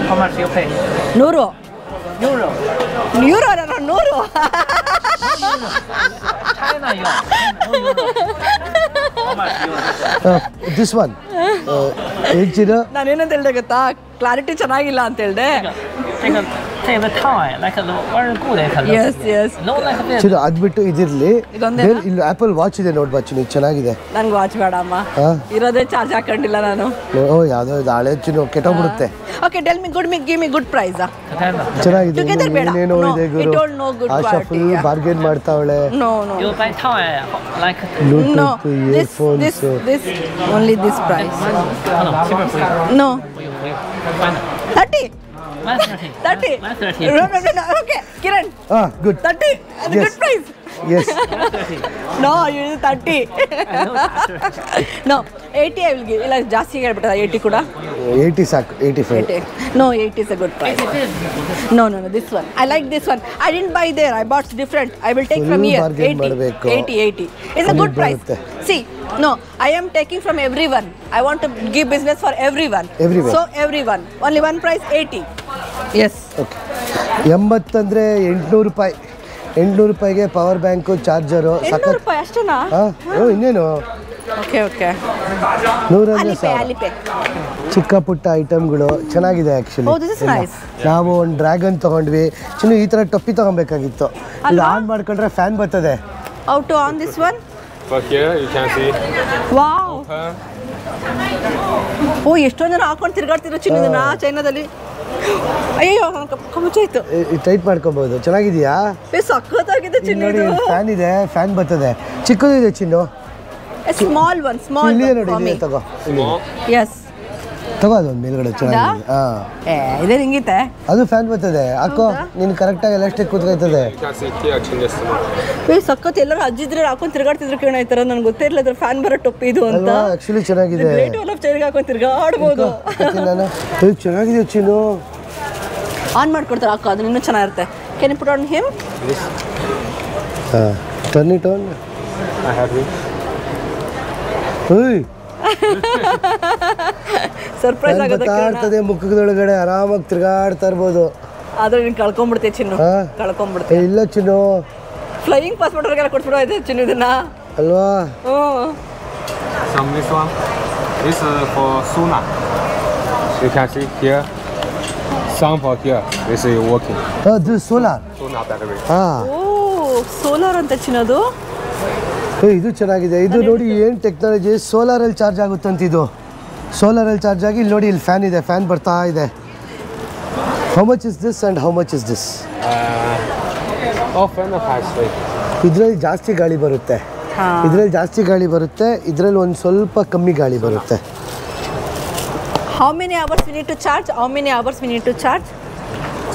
How much you pay? 100 euro. 100. China yuan. How much you? This one. 80. ನಾನೇನಂತ ಹೇಳ್ದೆ ಗೊತ್ತಾ, clarity ಚೆನ್ನಾಗಿಲ್ಲ ಅಂತ ಹೇಳ್ದೆ. Take the time, like very good. Yes. No, like this. ಚಿನ್ನು ಅದ್ಬಿಟ್ಟು ಇದಿರ್ಲಿ. ಇಲ್ಲಿ apple watch ಇದೆ ನೋಡ್ಬಾ ಚಿನ್ನು, ಚೆನ್ನಾಗಿದೆ. ನನ್ಗೆ watch ಬೇಡಮ್ಮ, ಇರೋದೇ ಚಾರ್ಜ್ ಹಾಕೊಂಡಿಲ್ಲ ನಾನು. ಯಾವ್ದೋ ಇದು ಹಳೆ ಚಿನ್ನು ಕೆಟ್ಟೋಗ್ಬಿಡುತ್ತೆ. Okay, tell me give me good price. ಚೆನ್ನಾಗಿದೆ. ಏನೇನೋ ಇದೆ ಗುರು. ಆಶಾ ಫುಲ್ ಬಾರ್ಗೇನ್ ಮಾಡ್ತಾವಳೆ. No. You buy time like Bluetooth, earphones. This only this price. No. 30. 30. No. Okay, Kiran. Good. 30. Yes. Good price. Yes. No, you 30. No, 80 I will give. ಇಲ್ಲ ಜಾಸ್ತಿ ಹೇಳ್ಬಿಟ್ಟ 80 ಕೂಡ. 80 ಸಾಕು. 85. 80. No, 80 is a good price. No, this one. I like this one. I didn't buy there. I bought different. I will take from here. 80. It's a good price. See, no, I am taking from everyone. I want to give business for everyone. So everyone. Only one price, 80. Yes. Okay. 80 ಅಂದ್ರೆ 800 ರೂಪಾಯಿ. 800 ರೂಪಾಯಿಗೆ power bank, charger. 800 ರೂಪಾಯಿ ಅಷ್ಟೇನಾ? ಇನ್ನೇನು. Okay. 100 ಅಲಿಪೆ. ಚಿಕ್ಕ ಪುಟ್ಟ ಐಟಮ್ಗಳು ಚೆನ್ನಾಗಿದೆ ಆ್ಯಕ್ಚುಲಿ. ನಾವು ಒಂದು ಡ್ರ್ಯಾಗನ್ ತೊಗೊಂಡ್ವಿ. ಚಿನ್ನು ಈ ಥರ ಟೊಪ್ಪಿ ತೊಗೊಬೇಕಾಗಿತ್ತು. ಇದು ಆನ್ ಮಾಡ್ಕೊಂಡ್ರೆ ಫ್ಯಾನ್ ಬರ್ತದೆ. How to on this one? For here you can see. Wow. ಎಷ್ಟೊಂದು ಜನ ಹಾಕೊಂಡು ತಿರ್ಗಾಡ್ತಿರೋ ಚಿನ್ನದನ್ನ ಚೈನಾದಲ್ಲಿ. ಅಯ್ಯೋ ಕಮುಚಾಯ್ತು. ಟೈಟ್ ಮಾಡ್ಕೋಬಹುದು. ಚೆನ್ನಾಗಿದೆಯಾ? ಸಖತ್ತಾಗಿದೆ ಚಿನ್ನು. ಫ್ಯಾನ್ ಇದೆ, ಫ್ಯಾನ್ ಬರ್ತದೆ. ಚಿಕ್ಕದು ಇದೆ ಚಿನ್ನು. Small one. ನೋಡಿ ತಗೋ. ಎಸ್ ತಗೋ, ಅದೊಂದು ಮೇಲ್ಗಡೆ ಚೆನ್ನಾಗಿದೆ. ಇದೇ ಹಿಂಗಿತ್ತೆ. ಅದು ಫ್ಯಾನ್ ಬರ್ತದೆ. ಹಾಕೋ, ನೀನು ಕರೆಕ್ಟಾಗಿ ಎಲಾಸ್ಟಿಕ್ ಕೂತ್ಕೊಯ್ತದೆ. ಸಖತ್ ಎಲ್ಲರೂ ಅಜ್ಜಿದ್ರೆ ಹಾಕೊಂಡು ತಿರ್ಗಾಡ್ತಿದ್ರು ಕೇಳ ಈ ಥರ. ನನಗೆ ಗೊತ್ತೇ ಇಲ್ಲ ಅದ್ರ ಫ್ಯಾನ್ ಬರೋ ಟೊಪ್ಪಿ ಇದು ಅಂತ. ಆಕ್ಚುಲಿ ಚೆನ್ನಾಗಿದೆ. ಗ್ರೇಟ್ ವಾಲ್ ಆಫ್ ಚೈನಾಗೆ ಹಾಕೊಂಡು ತಿರ್ಗಾಡ್ಬೋದು. ಚೆನ್ನಾಗಿದೆ ಚಿನ್ನು. ಆನ್ ಮಾಡ್ಕೊಡ್ತಾರೆ. ಹಾಕೋ, ಅದು ಇನ್ನೂ ಚೆನ್ನಾಗಿರುತ್ತೆ. Can you put on him? Turn it on. I have it. Surprise ಆಗುತ್ತೆ. ಮುಖದೊಳಗಡೆ ಆರಾಮಾಗಿ ತಿರ್ಗಾಡ್ತಾ ಇರ್ಬೋದು. ಆದ್ರೆ ನೀನು ಕಳ್ಕೊಂಡ್ಬಿಡ್ತೀಯ ಚಿನ್ನು. ಕಳ್ಕೊಂಡ್ಬಿಡ್ತೀಯ. ಇಲ್ಲ ಚಿನ್ನು, ಫ್ಲೈಯಿಂಗ್ ಪಾಸ್ಪೋರ್ಟ್ ಅವ್ರಿಗೆಲ್ಲ ಕೊಟ್ಬಿಡೋಯ್ತು ಚಿನ್ನು ಇದನ್ನ ಅಲ್ವಾ? Some this one. This is for Suna. You can see here. example here, this is working. This is solar. Solar battery. ಓ ಸೋಲಾರ್ ಅಂತ ಚಿನ್ನೋದು. ಇದು ಚೆನ್ನಾಗಿದೆ. ಇದು ನೋಡಿ ಏನು ಟೆಕ್ನಾಲಜಿ, ಸೋಲಾರಲ್ಲಿ ಚಾರ್ಜ್ ಆಗುತ್ತಂತ. ಇದು ಸೋಲಾರಲ್ಲಿ ಚಾರ್ಜ್ ಆಗಿ ಇಲ್ಲಿ ನೋಡಿ, ಇಲ್ಲಿ ಫ್ಯಾನ್ ಇದೆ, ಫ್ಯಾನ್ ಬರ್ತಾ ಇದೆ. How much is this and how much is this? ಇದರಲ್ಲಿ ಜಾಸ್ತಿ ಗಾಳಿ ಬರುತ್ತೆ, ಇದರಲ್ಲಿ ಜಾಸ್ತಿ ಗಾಳಿ ಬರುತ್ತೆ, ಇದರಲ್ಲಿ ಒಂದು ಸ್ವಲ್ಪ ಕಮ್ಮಿ ಗಾಳಿ ಬರುತ್ತೆ. How many hours we need to charge? How many hours we need to charge?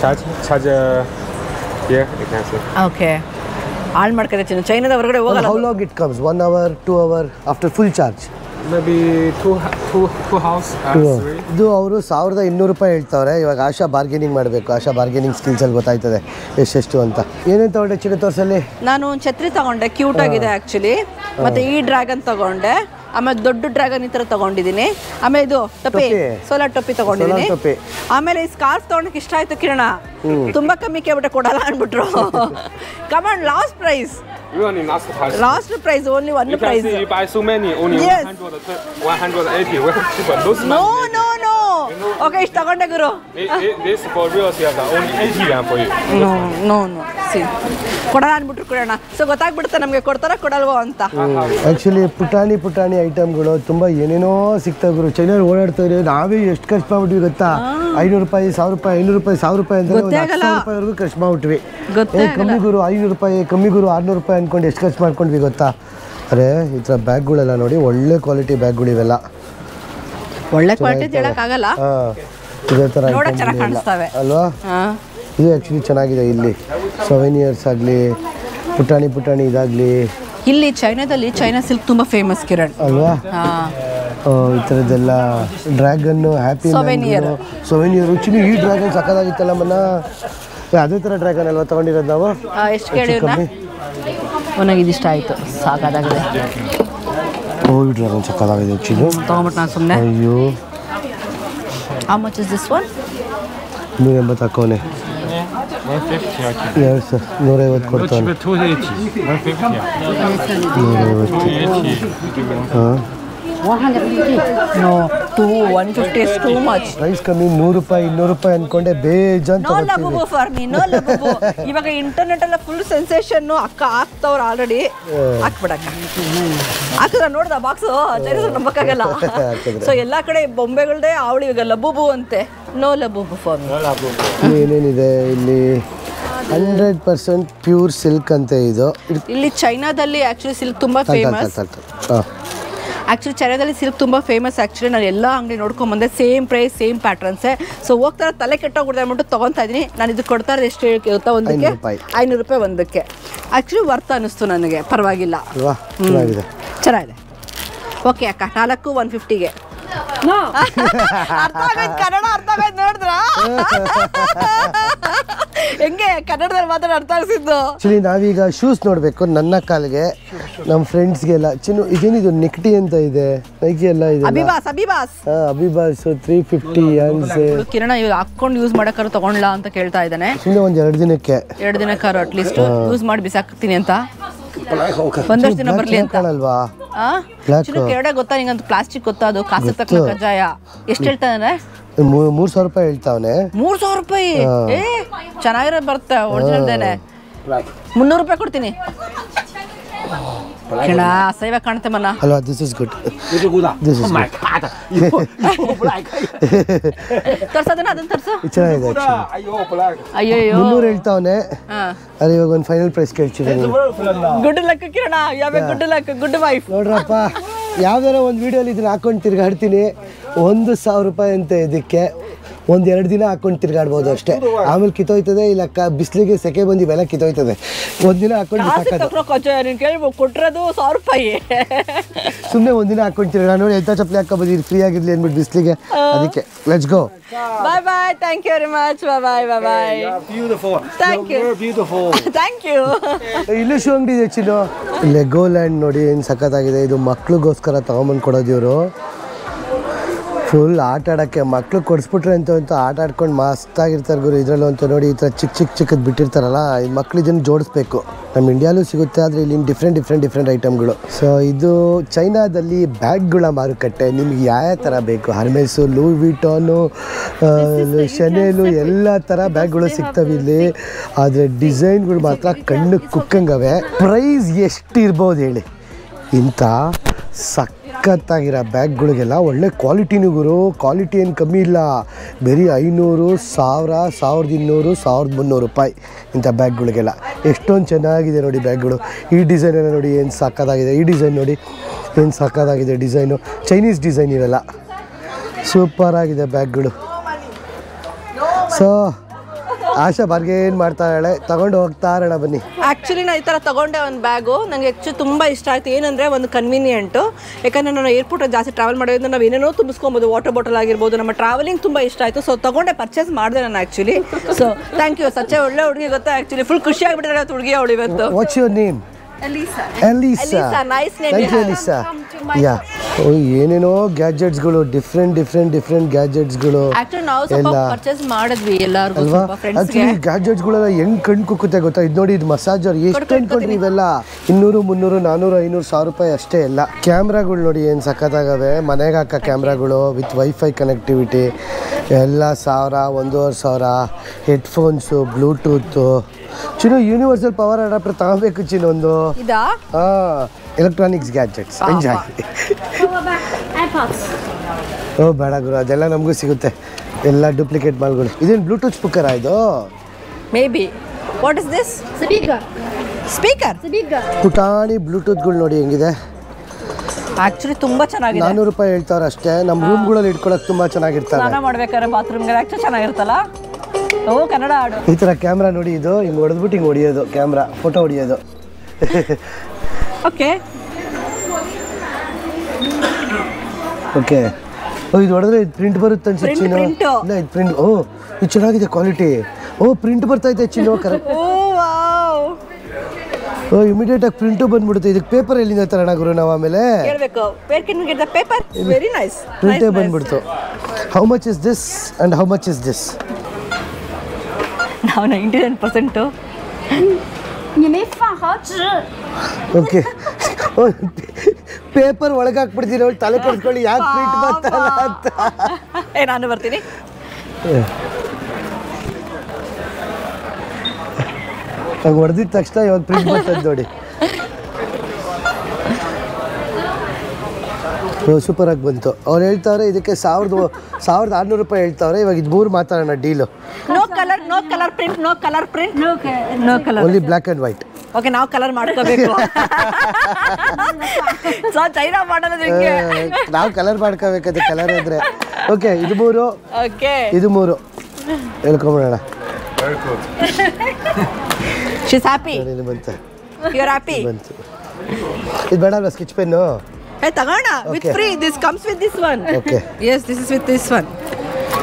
Charge here, you can see. Okay. On ಮಾಡ್ಕರೆ ಚಿನ್ನ. ಚೈನಾದ ಹೊರಗಡೆ ಹೋಗಲ್ಲ. How long it comes? 1 hour, 2 hour after full charge? Maybe two hours, 3. ಇದು ಅವರು 1200 ರೂಪಾಯಿ ಹೇಳ್ತಾವ್ರೆ. ಇವಾಗ ಆಶಾ bargaining ಮಾಡಬೇಕು. ಆಶಾ ಬಾರ್ಗೇನಿಂಗ್ ಸ್ಕಿಲ್ಸಲ್ಲಿ ಗೊತ್ತಾಯ್ತದೆ ಎಷ್ಟೆಷ್ಟು ಅಂತ. ಏನೇನು ತಗೊಂಡೆ ಚಿನ್ನ ತೋರಿಸಲ್ಲಿ? ನಾನು ಒಂದು ಛತ್ರಿ ತಗೊಂಡೆ, ಕ್ಯೂಟ್ ಆಗಿದೆ ಆ್ಯಕ್ಚುಲಿ. ಮತ್ತು ಈ ಡ್ರ್ಯಾಗನ್ ತಗೊಂಡೆ, ಆಮೇಲೆ ದೊಡ್ಡ ಡ್ರ್ಯಾಗನ್ ಈ ಥರ ತಗೊಂಡಿದ್ದೀನಿ. ಆಮೇಲೆ ಇದು ಟೊಪ್ಪಿ, ಸೋಲಾರ್ ಟೊಪ್ಪಿ ತಗೊಂಡಿದ್ದೀನಿ. ಆಮೇಲೆ ಈ ಸ್ಕಾರ್ಫ್ ತಗೊಂಡಕ್ಕೆ ಇಷ್ಟ ಆಯ್ತು ಕಿರಣ. ತುಂಬ ಕಮ್ಮಿ ಕೇಳ್ಬಿಟ್ಟೆ, ಕೊಡಲ್ಲ ಅಂದ್ಬಿಟ್ರು. Command last price. Really last price. Last price, only one you price. You can see you buy so many, only Yes. 180. Well, cheaper. Those No, money. no, no. Okay, ಇಷ್ಟು ತಗೊಂಡೆ ಗುರು. This for real theater, only 80 yuan for you. No, no, no. See, ಕೊಡಲ್ಲ ಅಂದ್ಬಿಟ್ರು ಕೊಡೋಣ. So ಗೊತ್ತಾಗ್ಬಿಡುತ್ತೆ ನಮಗೆ ಕೊಡ್ತಾರ ಕೊಡಲ್ವೋ ಅಂತ. Actually ಪುಟಾಣಿ ಐಟಮ್ಗಳು ತುಂಬ ಏನೇನೋ ಸಿಗ್ತಾವೆ ಗುರು. ಚೈನಲ್ಲಿ ಓಡಾಡ್ತಾ ಇರೋ ನಾವೇ ಎಷ್ಟು ಖರ್ಚು ಮಾಡ್ಬಿಟ್ವಿ ಗೊತ್ತಾ? 500 ರೂಪಾಯಿ, 1000 ರೂಪಾಯಿ, 500 ರೂಪಾಯಿ, 1000 ರೂಪಾಯಿ ಅಂದರೆ 10,000 ರೂಪಾಯಿವರೆಗೂ ಖರ್ಚು ಮಾಡ್ಬಿಟ್ವಿ. ಕಮ್ಮಿ ಗುರು 500 ರೂಪಾಯಿ, ಕಮ್ಮಿ ಗುರು 600 ರೂಪಾಯಿ ಅಂದ್ಕೊಂಡು ಎಷ್ಟು ಖರ್ಚು ಮಾಡ್ಕೊಂಡ್ವಿ ಗೊತ್ತಾ? ಅರೆ ಈ ಥರ ಬ್ಯಾಗ್ಗಳೆಲ್ಲ ನೋಡಿ, ಒಳ್ಳೆ ಕ್ವಾಲಿಟಿ ಬ್ಯಾಗ್ಗಳು ಇವೆಲ್ಲ. ಒಳ್ಳೆ ಕ್ವಾಲಿಟಿ ಹೇಳಕ್ಕಾಗಲ್ಲ. ಇದೇ ಥರ ಅಲ್ವಾ? ಇದು ಆ್ಯಕ್ಚುಲಿ ಚೆನ್ನಾಗಿದೆ. ಇಲ್ಲಿ ಸೊವೆನಿಯರ್ಸ್ ಆಗಲಿ, ಪುಟಾಣಿ ಇದಾಗಲಿ. ಇಲ್ಲಿ ಚೈನಾದಲ್ಲಿ ಚೈನಾ ಸಿಲ್ಕ್ ತುಂಬ ಫೇಮಸ್ ಕಿರಣ್ ಅಲ್ವಾ? ಈ ಥರದ್ದೆಲ್ಲ ಡ್ರ್ಯಾಗನ್ನು, ಹ್ಯಾಪಿ ಸೊವೆನಿಯರು. ಚಿನ್ನ ಈ ಡ್ರ್ಯಾಗನ್ ಸಕ್ಕದಾಗಿತ್ತಲ್ಲ ಮನ್ನ. ಅದೇ ಥರ ಡ್ರ್ಯಾಗನ್ ಅಲ್ವಾ ತಗೊಂಡಿರೋದು ನಾವು? ಎಷ್ಟು ಕೇಳಿ ನನಗೆ ಇದಿಷ್ಟ ಆಯಿತು, ಸಾಕಾಗಿದೆ. ಈ ಡ್ರ್ಯಾಗನ್ ಸಕ್ಕದಾಗಿದೆ ಚಿನ್ನು. ತೊಗೊಂಬಿಟ್ಟು ನಾನು ಸುಮ್ಮನೆ. ಅಯ್ಯೋ, how much is this one? 180 ಹಾಕೋನೆ. 2 sir 150 ಕೊಡ್ತಾನೆ. 150. ಹಾಂ, 150 is too much. ಪ್ರೈಸ್ ಕಮ್ಮಿ, 100 ರೂಪಾಯಿ 200 ರೂಪಾಯಿ ಅನ್ಕೊಂಡೆ ಬೇಜಾನ್. ಇವಾಗ ಇಂಟರ್ನೆಟ್ ಎಲ್ಲ ಫುಲ್ ಸೆನ್ಸೇಷನ್. ಅಕ್ಕ ಹಾಕ್ತವ್ರು ಆಲ್ರೆಡಿ. ಹಾಕ್ಬಿಡಕ್ಕ ಹಾಕಿದ್ರ ನೋಡ್ದ ಬಾಕ್ಸು ನಂಬಕ್ಕಾಗಲ್ಲ. ಸೊ ಎಲ್ಲಾ ಕಡೆ ಬೊಂಬೆಗಳದೇ ಅವಳು ಇವಾಗ ಲಬೂಬು ಅಂತೆ. No Labubu for me. ಏನೇನಿದೆ ಇಲ್ಲಿ? 100% ಪ್ಯೂರ್ ಸಿಲ್ಕ್ ಅಂತೆ ಇದು. ಇಲ್ಲಿ ಚೈನಾದಲ್ಲಿ ಆಕ್ಚುಲಿ ಸಿಲ್ಕ್ ತುಂಬಾ ಫೇಮಸ್. ಆ್ಯಕ್ಚುಲಿ ಚೈನಾದಲ್ಲಿ ಸಿಲ್ಕ್ ತುಂಬ ಫೇಮಸ್. ಆ್ಯಕ್ಚುಲಿ ನಾನು ಎಲ್ಲ ಅಂಗಡಿ ನೋಡ್ಕೊಂಬಂದೆ, ಸೇಮ್ ಪ್ರೈಸ್, ಸೇಮ್ ಪ್ಯಾಟ್ರನ್ಸೇ. ಸೊ ಹೋಗ್ತಾರೆ ತಲೆ ಕೆಟ್ಟೋಗ್ಬಿಡ್ದೆ ಅಂದ್ಬಿಟ್ಟು ತೊಗೊತಾ ಇದ್ದೀನಿ. ನಾನು ಇದು ಕೊಡ್ತಾ ಇರೋದು ಎಷ್ಟು ಇರುತ್ತಾ ಒಂದಕ್ಕೆ? 500 ರೂಪಾಯಿ ಒಂದಕ್ಕೆ. ಆ್ಯಕ್ಚುಲಿ ವರ್ತ್ ಅನ್ನಿಸ್ತು ನನಗೆ, ಪರವಾಗಿಲ್ಲ, ಚೆನ್ನಾಗಿದೆ. ಓಕೆ ಅಕ್ಕ, 4 150ಗೆ. ಕನ್ನಡ ಅರ್ಥ ಆಗೋದು ನೋಡಿದ್ರ? ಹೆಂಗೆ ಕನ್ನಡದಲ್ಲಿ ಮಾತ್ರ ಅರ್ಥ ಆಗಿಸಿದ್ದು. ಆಕ್ಚುಲಿ ನಾವೀಗ ಶೂಸ್ ನೋಡ್ಬೇಕು. ನನ್ನ ಕಾಲಿಗೆ, ನಮ್ಮ ಫ್ರೆಂಡ್ಸ್ಗೆಲ್ಲ. ಚಿನ್ನು ಇದೇನಿದು? ನಿಕ್ಟಿ ಅಂತ ಇದೆ, ನೈಕಿ ಎಲ್ಲ ಇದೆ. ಅಬಿಬಾಸ್ 350 ಯನ್ಸ್. ಕಿರಣ ಇವಾಗ ಹಾಕೊಂಡು ಯೂಸ್ ಮಾಡಕ್ಕಾರು ತಗೊಂಡ್ಲಾ ಅಂತ ಕೇಳ್ತಾ ಇದ್ದಾನೆ. ಸುಮ್ಮನೆ ಒಂದು 2 ದಿನಕ್ಕೆ, 2 ದಿನಕ್ಕಾರು ಅಟ್ಲೀಸ್ಟ್ ಯೂಸ್ ಮಾಡಿ ಬಿಸಾಕ್ತೀನಿ ಅಂತ. ಒಂದಷ್ಟು ದಿನ ಬರ್ಲಿ ಅಂತ ಅಲ್ವಾ? ಕೆರಡೆ ಗೊತ್ತಾ ನಿಂಗಂತ? ಪ್ಲಾಸ್ಟಿಕ್ ಗೊತ್ತಾ? ಅದು ಕಾಸು ತಕ್ಕ ಕಜ್ಜಾಯ. ಎಷ್ಟು ಹೇಳ್ತಾನೆ? 3000 ರೂಪಾಯಿ ಹೇಳ್ತಾವನೆ. 3000 ರೂಪಾಯಿ? ಚೆನ್ನಾಗಿರೋ ಬರುತ್ತೆ ಒರಿಜಿನಲ್ದೇನೆ. 300 ರೂಪಾಯಿ ಕೊಡ್ತೀನಿ. ಅಸಹ್ಯ ಕಾಣುತ್ತೆ ಮನ. ಅಲ್ವಾ? This is good. ತರ್ಸೋದನ್ನ ಅದನ್ನ ತರ್ಸು. ಚೆನ್ನಾಗಿದೆ. ಅಯ್ಯೋ 300 ಹೇಳ್ತಾವನೆ. ಅದೇ ಇವಾಗ ಒಂದು ಫೈನಲ್ ಪ್ರೈಸ್ ಕೇಳ್ತಿದ್ದೀನಿ. Good luck Kiran. Good luck, good wife. ನೋಡ್ರಪ್ಪ, ಯಾವ್ದಾರ ಒಂದು ವಿಡಿಯೋಲಿ ಇದನ್ನ ಹಾಕೊಂಡು ತಿರ್ಗಾಡ್ತೀನಿ. 1000 ರೂಪಾಯಿ ಅಂತ ಇದಕ್ಕೆ. 1-2 ದಿನ ಹಾಕೊಂಡು ತಿರ್ಗಾಡ್ಬೋದು ಅಷ್ಟೇ. ಆಮೇಲೆ ಕಿತ್ತೋಯ್ತದೆ. ಇಲ್ಲ ಬಿಸಿಲಿಗೆ ಸೆಕೆ ಬಂದು ಇವೆಲ್ಲ ಕಿತ್ತೋಯ್ತದೆ. 1 ದಿನ ಹಾಕೊಂಡು ಕೊಟ್ಟಿರೋದು 1000 ರೂಪಾಯಿ. ಸುಮ್ಮನೆ 1 ದಿನ ಹಾಕೊಂಡು ತಿರ್ಗಾ ನೋಡಿ ಎಂಥ ಚಪ್ಪಲಿ ಹಾಕೋಬೋದು, ಫ್ರೀ ಆಗಿರ್ಲಿ ಅಂದ್ಬಿಟ್ಟು ಬಿಸಿಲಿಗೆ. ಅದಕ್ಕೆ let's go. Bye bye. Thank you very much. Bye bye bye. Beautiful. Thank you. Beautiful. Thank you. ಇಲ್ಲೂ ಶೂ ಅಂಗಡಿ ಇದೆ ಚಿನ್ನು. ಲೆಗೋ ಲ್ಯಾಂಡ್ ನೋಡಿ ಏನು ಸಖತ್ತಾಗಿದೆ. ಇದು ಮಕ್ಳಿಗೋಸ್ಕರ ತಗೊಂಬಂದು ಕೊಡೋದು ಇವರು. ಫುಲ್ ಆಟ ಆಡೋಕ್ಕೆ ಮಕ್ಳು ಕೊಡಿಸ್ಬಿಟ್ರೆ ಅಂತ ಆಟ ಆಡ್ಕೊಂಡು ಮಸ್ತಾಗಿರ್ತಾರೆ ಗುರು. ಇದರಲ್ಲೂ ಅಂತ ನೋಡಿ ಈ ಥರ ಚಿಕ್ಕದು ಬಿಟ್ಟಿರ್ತಾರಲ್ಲ, ಈ ಮಕ್ಳು ಇದನ್ನು ಜೋಡಿಸ್ಬೇಕು. ನಮ್ಮ ಇಂಡಿಯಾಲೂ ಸಿಗುತ್ತೆ, ಆದರೆ ಇಲ್ಲಿ ಡಿಫ್ರೆಂಟ್ ಐಟಮ್ಗಳು. ಸೊ ಇದು ಚೈನಾದಲ್ಲಿ ಬ್ಯಾಗ್ಗಳ ಮಾರುಕಟ್ಟೆ. ನಿಮ್ಗೆ ಯಾವ ಥರ ಬೇಕು, ಹರ್ಮೆಸು, ಲೂಯಿ ವಿಟಾನು, ಶನೇಲು ಎಲ್ಲ ಥರ ಬ್ಯಾಗ್ಗಳು ಸಿಗ್ತವೆ ಇಲ್ಲಿ. ಆದರೆ ಡಿಸೈನ್ಗಳು ಮಾತ್ರ ಕಣ್ಣು ಕುಕ್ಕಂಗವೆ. ಪ್ರೈಸ್ ಎಷ್ಟು ಇರ್ಬೋದು ಹೇಳಿ? ಇಂಥ ಸಖತ್ತಾಗಿರೋ ಬ್ಯಾಗ್ಗಳಿಗೆಲ್ಲ ಒಳ್ಳೆ ಕ್ವಾಲಿಟಿನೂ ಗುರು. ಕ್ವಾಲಿಟಿ ಏನು ಕಮ್ಮಿ ಇಲ್ಲ. ಬರೀ 500, 1000, 1200, 1300 ರೂಪಾಯಿ ಇಂಥ ಬ್ಯಾಗ್ಗಳಿಗೆಲ್ಲ. ಎಷ್ಟೊಂದು ಚೆನ್ನಾಗಿದೆ ನೋಡಿ ಬ್ಯಾಗ್ಗಳು. ಈ ಡಿಸೈನೆಲ್ಲ ನೋಡಿ ಏನು ಸಖತ್ತಾಗಿದೆ. ಈ ಡಿಸೈನ್ ನೋಡಿ ಏನು ಸಖತ್ತಾಗಿದೆ ಡಿಸೈನು. ಚೈನೀಸ್ ಡಿಸೈನ್ ಇವೆಲ್ಲ ಸೂಪರಾಗಿದೆ ಬ್ಯಾಗ್ಗಳು. ಸೊ ಆಶಾ ಬಾರ್ಗೇನ್ ಮಾಡ್ತಾ ಇದ್ದಾಳೆ, ತಗೊಂಡು ಹೋಗ್ತಾ ಇರೋಣ ಬನ್ನಿ. ಆ್ಯಕ್ಚುಲಿ ನಾನು ಈ ಥರ ತೊಗೊಂಡೆ ಒಂದು ಬ್ಯಾಗು. ನನಗೆ ಆ್ಯಕ್ಚುಲಿ ತುಂಬ ಇಷ್ಟ ಆಯಿತು. ಏನಂದರೆ ಒಂದು ಕನ್ವೀನಿಯೆಂಟು. ಯಾಕಂದರೆ ನಾನು ಏರ್ಪೋರ್ಟಲ್ಲಿ ಜಾಸ್ತಿ ಟ್ರಾವೆಲ್ ಮಾಡೋದ್ರಿಂದ ನಾವು ಏನೇನೋ ತುಂಬಿಸ್ಕೊಬೋದು, ವಾಟರ್ ಬಾಟಲ್ ಆಗಿರ್ಬೋದು. ನಮ್ಮ ಟ್ರಾವೆಲಿಂಗ್ ತುಂಬ ಇಷ್ಟ ಆಯಿತು. ಸೊ ತೊಗೊಂಡೆ, ಪರ್ಚೇಸ್ ಮಾಡಿದೆ ನಾನು ಆ್ಯಕ್ಚುಲಿ. So thank you. ಸಚ್ಚೆ ಒಳ್ಳೆ ಹುಡುಗಿ ಗೊತ್ತಾ. ಆ್ಯಕ್ಚುಲಿ ಫುಲ್ ಖುಷಿ ಆಗಿಬಿಟ್ಟಿದ್ದಾರೆ ಹುಡುಗಿ ಅವಳು ಇವತ್ತು. What's your name? Elisa. Nice name. Thank you Elisa. Yeah, ಏನೇನೋ ಗ್ಯಾಜೆಟ್ಸ್ಗಳು, ಡಿಫ್ರೆಂಟ್ ಗ್ಯಾಜೆಟ್ಸ್ಗಳು ಆ್ಯಕ್ಚುಲಿ ನಾವು ಸ್ವಲ್ಪ ಪರ್ಚೇಸ್ ಮಾಡಿದ್ವಿ ಎಲ್ಲರಿಗೂ ಅಲ್ವಾ. ಫ್ರೆಂಡ್ಸ್ಗೆ. ಆಕ್ಚುಲಿ ಗ್ಯಾಜೆಟ್ಸ್ಗಳೆಲ್ಲ ಹೆಂಗ್ ಕಣ್ ಕುಕ್ಕುತ್ತೆ ಗೊತ್ತಾ. ಇದು ನೋಡಿ, ಇದು ಮಸಾಜರ್ ಎಷ್ಟು ಅನ್ಕೊಂಡ್ರಿ ಇವೆಲ್ಲ 200, 300, 400, 500, 1000 ರೂಪಾಯಿ ಅಷ್ಟೇ ಎಲ್ಲ. ಕ್ಯಾಮ್ರಾಗಳು ನೋಡಿ ಏನು ಸಖತ್ತಾಗವೆ. ಮನೆಗೆ ಹಾಕೋ ಕ್ಯಾಮ್ರಾಗಳು ವಿತ್ ವೈಫೈ ಕನೆಕ್ಟಿವಿಟಿ ಎಲ್ಲ 1000, 1500. Headphones, Bluetooth. ಚಿನ್ನು ಯೂನಿವರ್ಸಲ್ ಪವರ್ ಅಡಾಪ್ಟರ್ ತಗೋಬೇಕು ಚಿನ್ನು ಒಂದು. ಇದಾ? Electronics gadgets enjoy. AirPods. ಓ ಬೇಡ ಗುರು, ಅದೆಲ್ಲ ನಮಗೂ ಸಿಗುತ್ತೆ. ಎಲ್ಲ ಡೂಪ್ಲಿಕೇಟ್ ಮಾಲ್ಗಳು. ಇದೇನು ಬ್ಲೂಟೂತ್ ಸ್ಪೀಕರ್ ಇದು? May be. What is this? Speaker. Speaker. ಪುಟಾಣಿ ಬ್ಲೂಟೂತ್ಗಳು ನೋಡಿ ಹೆಂಗಿದೆ. ಆ್ಯಕ್ಚುಲಿ ತುಂಬ ಚೆನ್ನಾಗಿದೆ. 400 ರೂಪಾಯಿ ಹೇಳ್ತಾವ್ರೆ ಅಷ್ಟೇ. ನಮ್ಮ ರೂಮ್ಗಳಲ್ಲಿ ಇಟ್ಕೊಳಕ್ಕೆ ತುಂಬ ಚೆನ್ನಾಗಿರ್ತಾರೆ. ಸ್ನಾನ ಮಾಡ್ಬೇಕಾದ್ರೆ ಬಾತ್ರೂಮ್ಗೆ ಆ್ಯಕ್ಚುಲಿ ಚೆನ್ನಾಗಿರುತ್ತಲ್ಲ. ಓ ಕನ್ನಡ ಹಾಡು. ಈ ಥರ ಕ್ಯಾಮ್ರಾ ನೋಡಿ, ಇದು ಹಿಂಗೆ ಹೊಡೆದ್ಬಿಟ್ಟು ಹಿಂಗೆ ಹೊಡಿಯೋದು ಕ್ಯಾಮ್ರಾ, ಫೋಟೋ ಹೊಡಿಯೋದು. Okay okay. ಓ ಇದು ಹೊಡೆದ್ರೆ ಇದು ಪ್ರಿಂಟ್ ಬರುತ್ತೆ ಅನ್ಸುತ್ತೆ ಚಿನ್ನು. ಇಲ್ಲ ಇದು ಪ್ರಿಂಟ್. ಓ ಇದು ಚೆನ್ನಾಗಿದೆ ಕ್ವಾಲಿಟಿ. ಓ ಪ್ರಿಂಟ್ ಬರ್ತೈತೆ ಚಿನ್ನು. ಕರೆಕ್ಟ್. ಓ ವಾವ್. ಓ ಇಮಿಡಿಯೇಟಾಗಿ ಪ್ರಿಂಟು ಬಂದ್ಬಿಡುತ್ತೆ. ಇದಕ್ಕೆ ಪೇಪರ್ ಎಲ್ಲಿಂದ ತರೋಣ ಗುರು ನಾವು ಆಮೇಲೆ? ಹೇಳ್ಬೇಕು. Where can we get the paper? Very nice. ಪ್ರಿಂಟೇ ಬಂದ್ಬಿಡ್ತು. How much is this and how much is this? ನಾವು 99%.你没放好纸。ಓಕೆ. ಪೇಪರ್ ಒಳಗೆ ಹಾಕ್ಬಿಡ್ತೀನಿ ಅವಳು. ತಲೆ ಕೆಡಿಸ್ಕೊಳ್ಳಿ ಯಾಕೆ ಪ್ರಿಂಟ್ ಬರ್ತಲ್ಲ ಅಂತ. ನಾನು ಬರ್ತೀನಿ. ಹಂಗೆ ಹೊಡೆದಿದ ತಕ್ಷಣ ಇವಾಗ ಪ್ರಿಂಟ್ ಬರ್ತದೆ ನೋಡಿ. ಸೂಪರಾಗಿ ಬಂತು. ಅವ್ರು ಹೇಳ್ತಾವ್ರೆ ಇದಕ್ಕೆ 1600 ರೂಪಾಯಿ ಹೇಳ್ತಾವ್ರೆ. ಇವಾಗ ಇದು 3 ಮಾತಾಡೋಣ deal. No colour print. No colour. Only black and white. Okay, ನಾವು ಕಲರ್ ಮಾಡ್ಕೋಬೇಕು. ಸೊ ಚೈನಾ ಮಾಡೋದು ಹಿಂಗೆ. ನಾವು ಕಲರ್ ಮಾಡ್ಕೋಬೇಕದು ಕಲರ್ ಅಂದರೆ. ಓಕೆ ಇದು 3. ಓಕೆ ಇದು 3 ಹೇಳ್ಕೊಂಬಿಡೋಣ. She is happy. ಬಂತು. You are happy. ಬಂತು. ಇದು ಬೇಡ ಅಲ್ವಾ ಸ್ಕೆಚ್ ಪೆನ್ನು? ಏ ತಗೋಣ. With free. This comes with this one. Okay. Yes, this is with this one.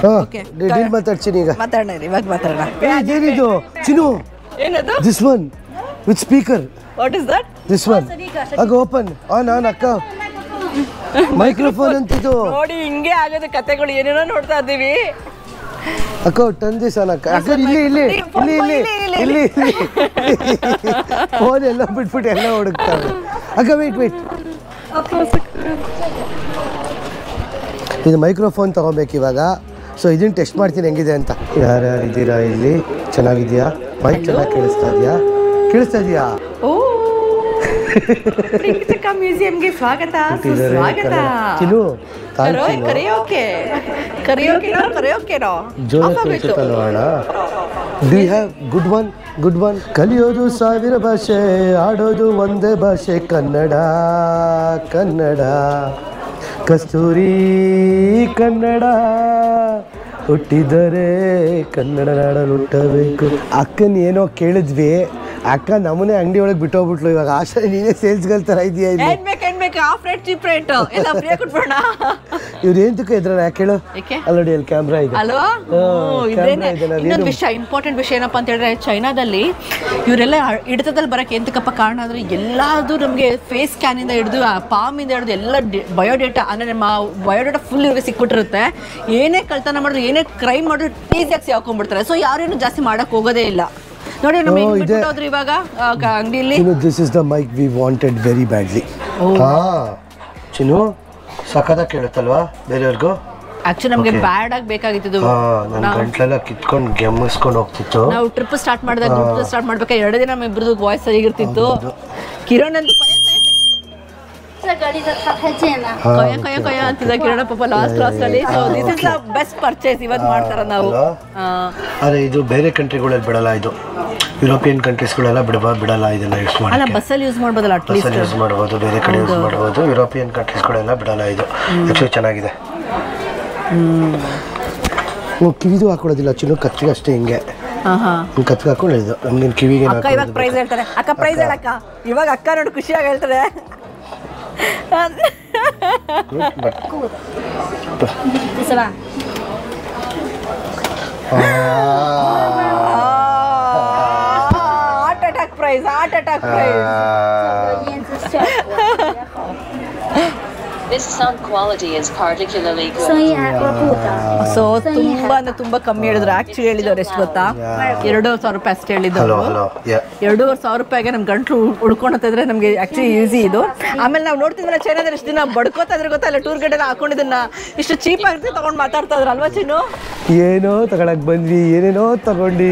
Okay deal ಮಾತಾಡ್ತೀನಿ ಈಗ. ಮಾತಾಡೋಣ ಇವಾಗ ಮಾತಾಡೋಣ. ಇದೇನಿದು ಚಿನ್ನು? ಏನದು? This one with speaker. What is that? This one. ಆಗ ಓಪನ್ ಆನ್ ಅಕ್ಕ. ಮೈಕ್ರೋಫೋನ್ ಅಂತಿದ್ದು ನೋಡಿ. ಹಿಂಗೆ ಆಗೋದು ಕತೆಗಳು. ಏನೇನೋ ನೋಡ್ತಾ ಇದ್ದೀವಿ. ಅಕ್ಕ ಟನ್ ದಿಸ್ ಅನ್ನ ಅಕ್ಕ. ಇಲ್ಲಿ ಫೋನ್ ಎಲ್ಲ ಬಿಟ್ಬಿಟ್ಟು ಎಲ್ಲ ಹುಡುಕ್ತಾರೆ. ಅಕ್ಕ ವೇಟ್. ಇದು ಮೈಕ್ರೋಫೋನ್ ತಗೋಬೇಕು ಇವಾಗ. ಸೊ ಇದನ್ನು ಟೆಸ್ಟ್ ಮಾಡ್ತೀನಿ ಹೆಂಗಿದೆ ಅಂತ. ಯಾರ್ಯಾರು ಇದ್ದೀರಾ ಇಲ್ಲಿ? ಚೆನ್ನಾಗಿದೆಯಾ? ಮೈಕ್ ಚೆನ್ನಾಗಿ ಕೇಳಿಸ್ತಾ ಇದೆಯಾ? ಓ ಚಿಕ್ಕ ಮ್ಯೂಸಿಯಂಗೆ ಸ್ವಾಗತ. ಚಿನ್ನು ಕರೆಯೋಕೆನೋ ಜೋರಾಗಿ ಕೇಳಿಸುತ್ತಲ್ವಾಣ. Do you have good one? ಕಲಿಯೋದು 1000 ಭಾಷೆ, ಆಡೋದು ಒಂದೇ ಭಾಷೆ, ಕನ್ನಡ. ಕಸ್ತೂರಿ ಕನ್ನಡ, ಹುಟ್ಟಿದರೆ ಕನ್ನಡ ನಾಡಲ್ಲಿ ಹುಟ್ಟಬೇಕು. ಅಕ್ಕನ ಏನೋ ಕೇಳಿದ್ವಿ. ಅಕ್ಕ ನಮ್ಮನೆ ಅಂಗಡಿ ಒಳಗೆ ಬಿಟ್ಟೋಗ್ಬಿಟ್ಲು. ಇವಾಗ ಆಶಾ ನೀನೇ ಸೇಲ್ಸ್ಗಳ ಥರ ಇದೆಯಾ ಇಲ್ಲಿ? ಹಾಫ್ ರೇಟ್ ಚೀಪ್ ರೇಟ್ ಎಲ್ಲ ಫ್ರೀ ಕೊಟ್ಬಿಡೋಣ. ಇವ್ರು ಏಂತಕ್ಕೆ ಇದ್ರ ಯಾಕೆ ಹೇಳು? ಅಲ್ಲೋಡಿ ಅಲ್ಲಿ ಕ್ಯಾಮ್ರಾ ಇದೆ ಅಲ್ವಾ? ಇನ್ನೊಂದು ವಿಷಯ, ಇಂಪಾರ್ಟೆಂಟ್ ವಿಷಯ ಏನಪ್ಪ ಅಂತ ಹೇಳಿದ್ರೆ, ಚೈನಾದಲ್ಲಿ ಇವರೆಲ್ಲ ಹಿಡಿತದಲ್ಲಿ ಬರೋಕ್ಕೆ ಎಂತಕ್ಕಪ್ಪ ಕಾರಣ ಅಂದರೆ ಎಲ್ಲಾದರೂ ನಮಗೆ ಫೇಸ್ ಸ್ಕ್ಯಾನಿಂದ ಹಿಡಿದು ಪಾಮಿಂದ ಹಿಡಿದು ಎಲ್ಲ ಬಯೋಡೇಟಾ, ಅಂದರೆ ನಮ್ಮ ಬಯೋಡೇಟಾ ಫುಲ್ ಇವ್ರಿಗೆ ಸಿಕ್ಬಿಟ್ಟಿರುತ್ತೆ. ಏನೇ ಕಳ್ತನ ಮಾಡಿದ್ರು, ಏನೇ ಕ್ರೈಮ್ ಮಾಡಿದ್ರು ಈಸಿಯಾಗಿ ಹಾಕೊಂಡ್ಬಿಡ್ತಾರೆ. ಸೊ ಯಾರೇನು ಜಾಸ್ತಿ ಮಾಡೋಕ್ಕೆ ಹೋಗೋದೇ ಇಲ್ಲ. ನೋಡಿ ನಮ್ಮ ಹೆಂಗ್ ಬಿಟ್ಬಿಟ್ಟೋದ್ರು ಇವಾಗ ಅಂಗಡಿಯಲ್ಲಿ. This is the mic we wanted very badly. ಚಿನ್ನು ಸಖತ್ತಾಗಿ ಕೇಳುತ್ತಲ್ವಾ ಬೇರೆಯವ್ರಿಗೂ? ಆಕ್ಚುಲಿ ನಮಗೆ ಬ್ಯಾಡ್ ಆಗಿ ಬೇಕಾಗಿತ್ತು. ನನ್ನ ಗಂಟ್ಲೆಲ್ಲ ಕಿತ್ಕೊಂಡು ಗೆಮ್ಮಿಸ್ಕೊಂಡು ಹೋಗ್ತಿತ್ತು. ನಾವು ಟ್ರಿಪ್ ಸ್ಟಾರ್ಟ್ ಮಾಡಿದಾಗ ಗ್ರೂಪ್ ಸ್ಟಾರ್ಟ್ ಮಾಡ್ಬೇಕಾದ್ರೆ 2 ದಿನ ನಮ್ಮ ಇಬ್ಬರದು ವಾಯ್ಸ್ ಸರಿಗಿರ್ತಿತ್ತು. ಕಿರಣ್ ಅಂತ ಕೊಯ್ಯ ಕೊಯ್ಯ ಅಂತಿದ್ದ ಕಿರಣ ಪಾಪ ಲಾಸ್ಟ್ ಅಲ್ಲಿ. So this is the best purchase ಇವತ್ತು ಮಾಡ್ತಾರ ನಾವು. ಅರೆ ಇದು ಬೇರೆ ಕಂಟ್ರಿಗಳಲ್ಲಿ ಬಿಡಲ್ಲ, ಇದು ಯುರೋಪಿಯನ್ ಕಂಟ್ರೀಸ್ಗಳೆಲ್ಲ ಬಿಡಲ್ಲ ಇದನ್ನ ಯೂಸ್ ಮಾಡಿ. ಅಲ್ಲ ಬಸ್ಸಲ್ಲಿ ಯೂಸ್ ಮಾಡ್ಬೋದಲ್ಲ, ಬಸ್ಸಲ್ಲಿ ಯೂಸ್ ಮಾಡ್ಬೋದು, ಬೇರೆ ಕಡೆ ಯೂಸ್ ಮಾಡ್ಬೋದು. ಯುರೋಪಿಯನ್ ಕಂಟ್ರೀಸ್ಗಳೆಲ್ಲ ಬಿಡಲ್ಲ ಇದು. ಆಕ್ಚುಲಿ ಚೆನ್ನಾಗಿದೆ. ಕಿವಿದು ಹಾಕೊಳ್ಳೋದಿಲ್ಲ ಚಿನ್ನು, ಕತ್ತಿಗೆ ಅಷ್ಟೇ ಹಿಂಗೆ ಕತ್ತಿಗೆ ಹಾಕೊಂಡಿದ್ದು. ನಮ್ಗೆ ಕಿವಿಗೆ ಅಕ್ಕ ಇವಾಗ ಪ್ರೈಸ್ ಹೇಳ್ತಾರೆ. ಅಕ್ಕ ಪ್ರೈಸ್ ಹೇಳಕ್ಕ ಇವಾಗ ಅಕ್ಕ ನೋಡಿ ಖುಷಿಯಾಗಿ ಹೇಳ್ತಾರೆ. Heart attack price, heart attack price. This sound quality is particularly good. So ತುಂಬಾ ಅಂದ್ರೆ ತುಂಬಾ ಕಮ್ಮಿ ಹೇಳಿದ್ರು. ಆಕ್ಚುಲಿ ಹೇಳಿದವ್ರು ಎಷ್ಟು ಗೊತ್ತಾ? 2,000 ರೂಪಾಯಿ ಅಷ್ಟು ಹೇಳಿದವರು. 2,500 ರೂಪಾಯಿಗೆ ನಮ್ ಗಂಟ್ಲು ಉಡ್ಕೊಂಡ್ತಿದ್ರೆ ನಮ್ಗೆ ಆಕ್ಚುಲಿ ಈಸಿ ಇದು. ಆಮೇಲೆ ನಾವು ನೋಡ್ತಿದ್ವಲ್ಲ ಚೈನಾದಲ್ಲಿ ಎಷ್ಟು ದಿನ ಬಡ್ಕೋತಾ ಇದ್ರೆ ಗೊತ್ತಾ, ಇಲ್ಲ ಟೂರ್ ಗೈಡ್ ಎಲ್ಲ ಹಾಕೊಂಡಿದ್ದನ್ನ ಇಷ್ಟು ಚೀಪ್ ಆಗಿ ತಗೊಂಡ್ ಮಾತಾಡ್ತಾ ಇದ್ರು ಅಲ್ವಾ ಚಿನ್ನು? ಏನೋ ತಗೊಳಕ್ ಬಂದ್ವಿ, ಏನೇನೋ ತಗೊಂಡು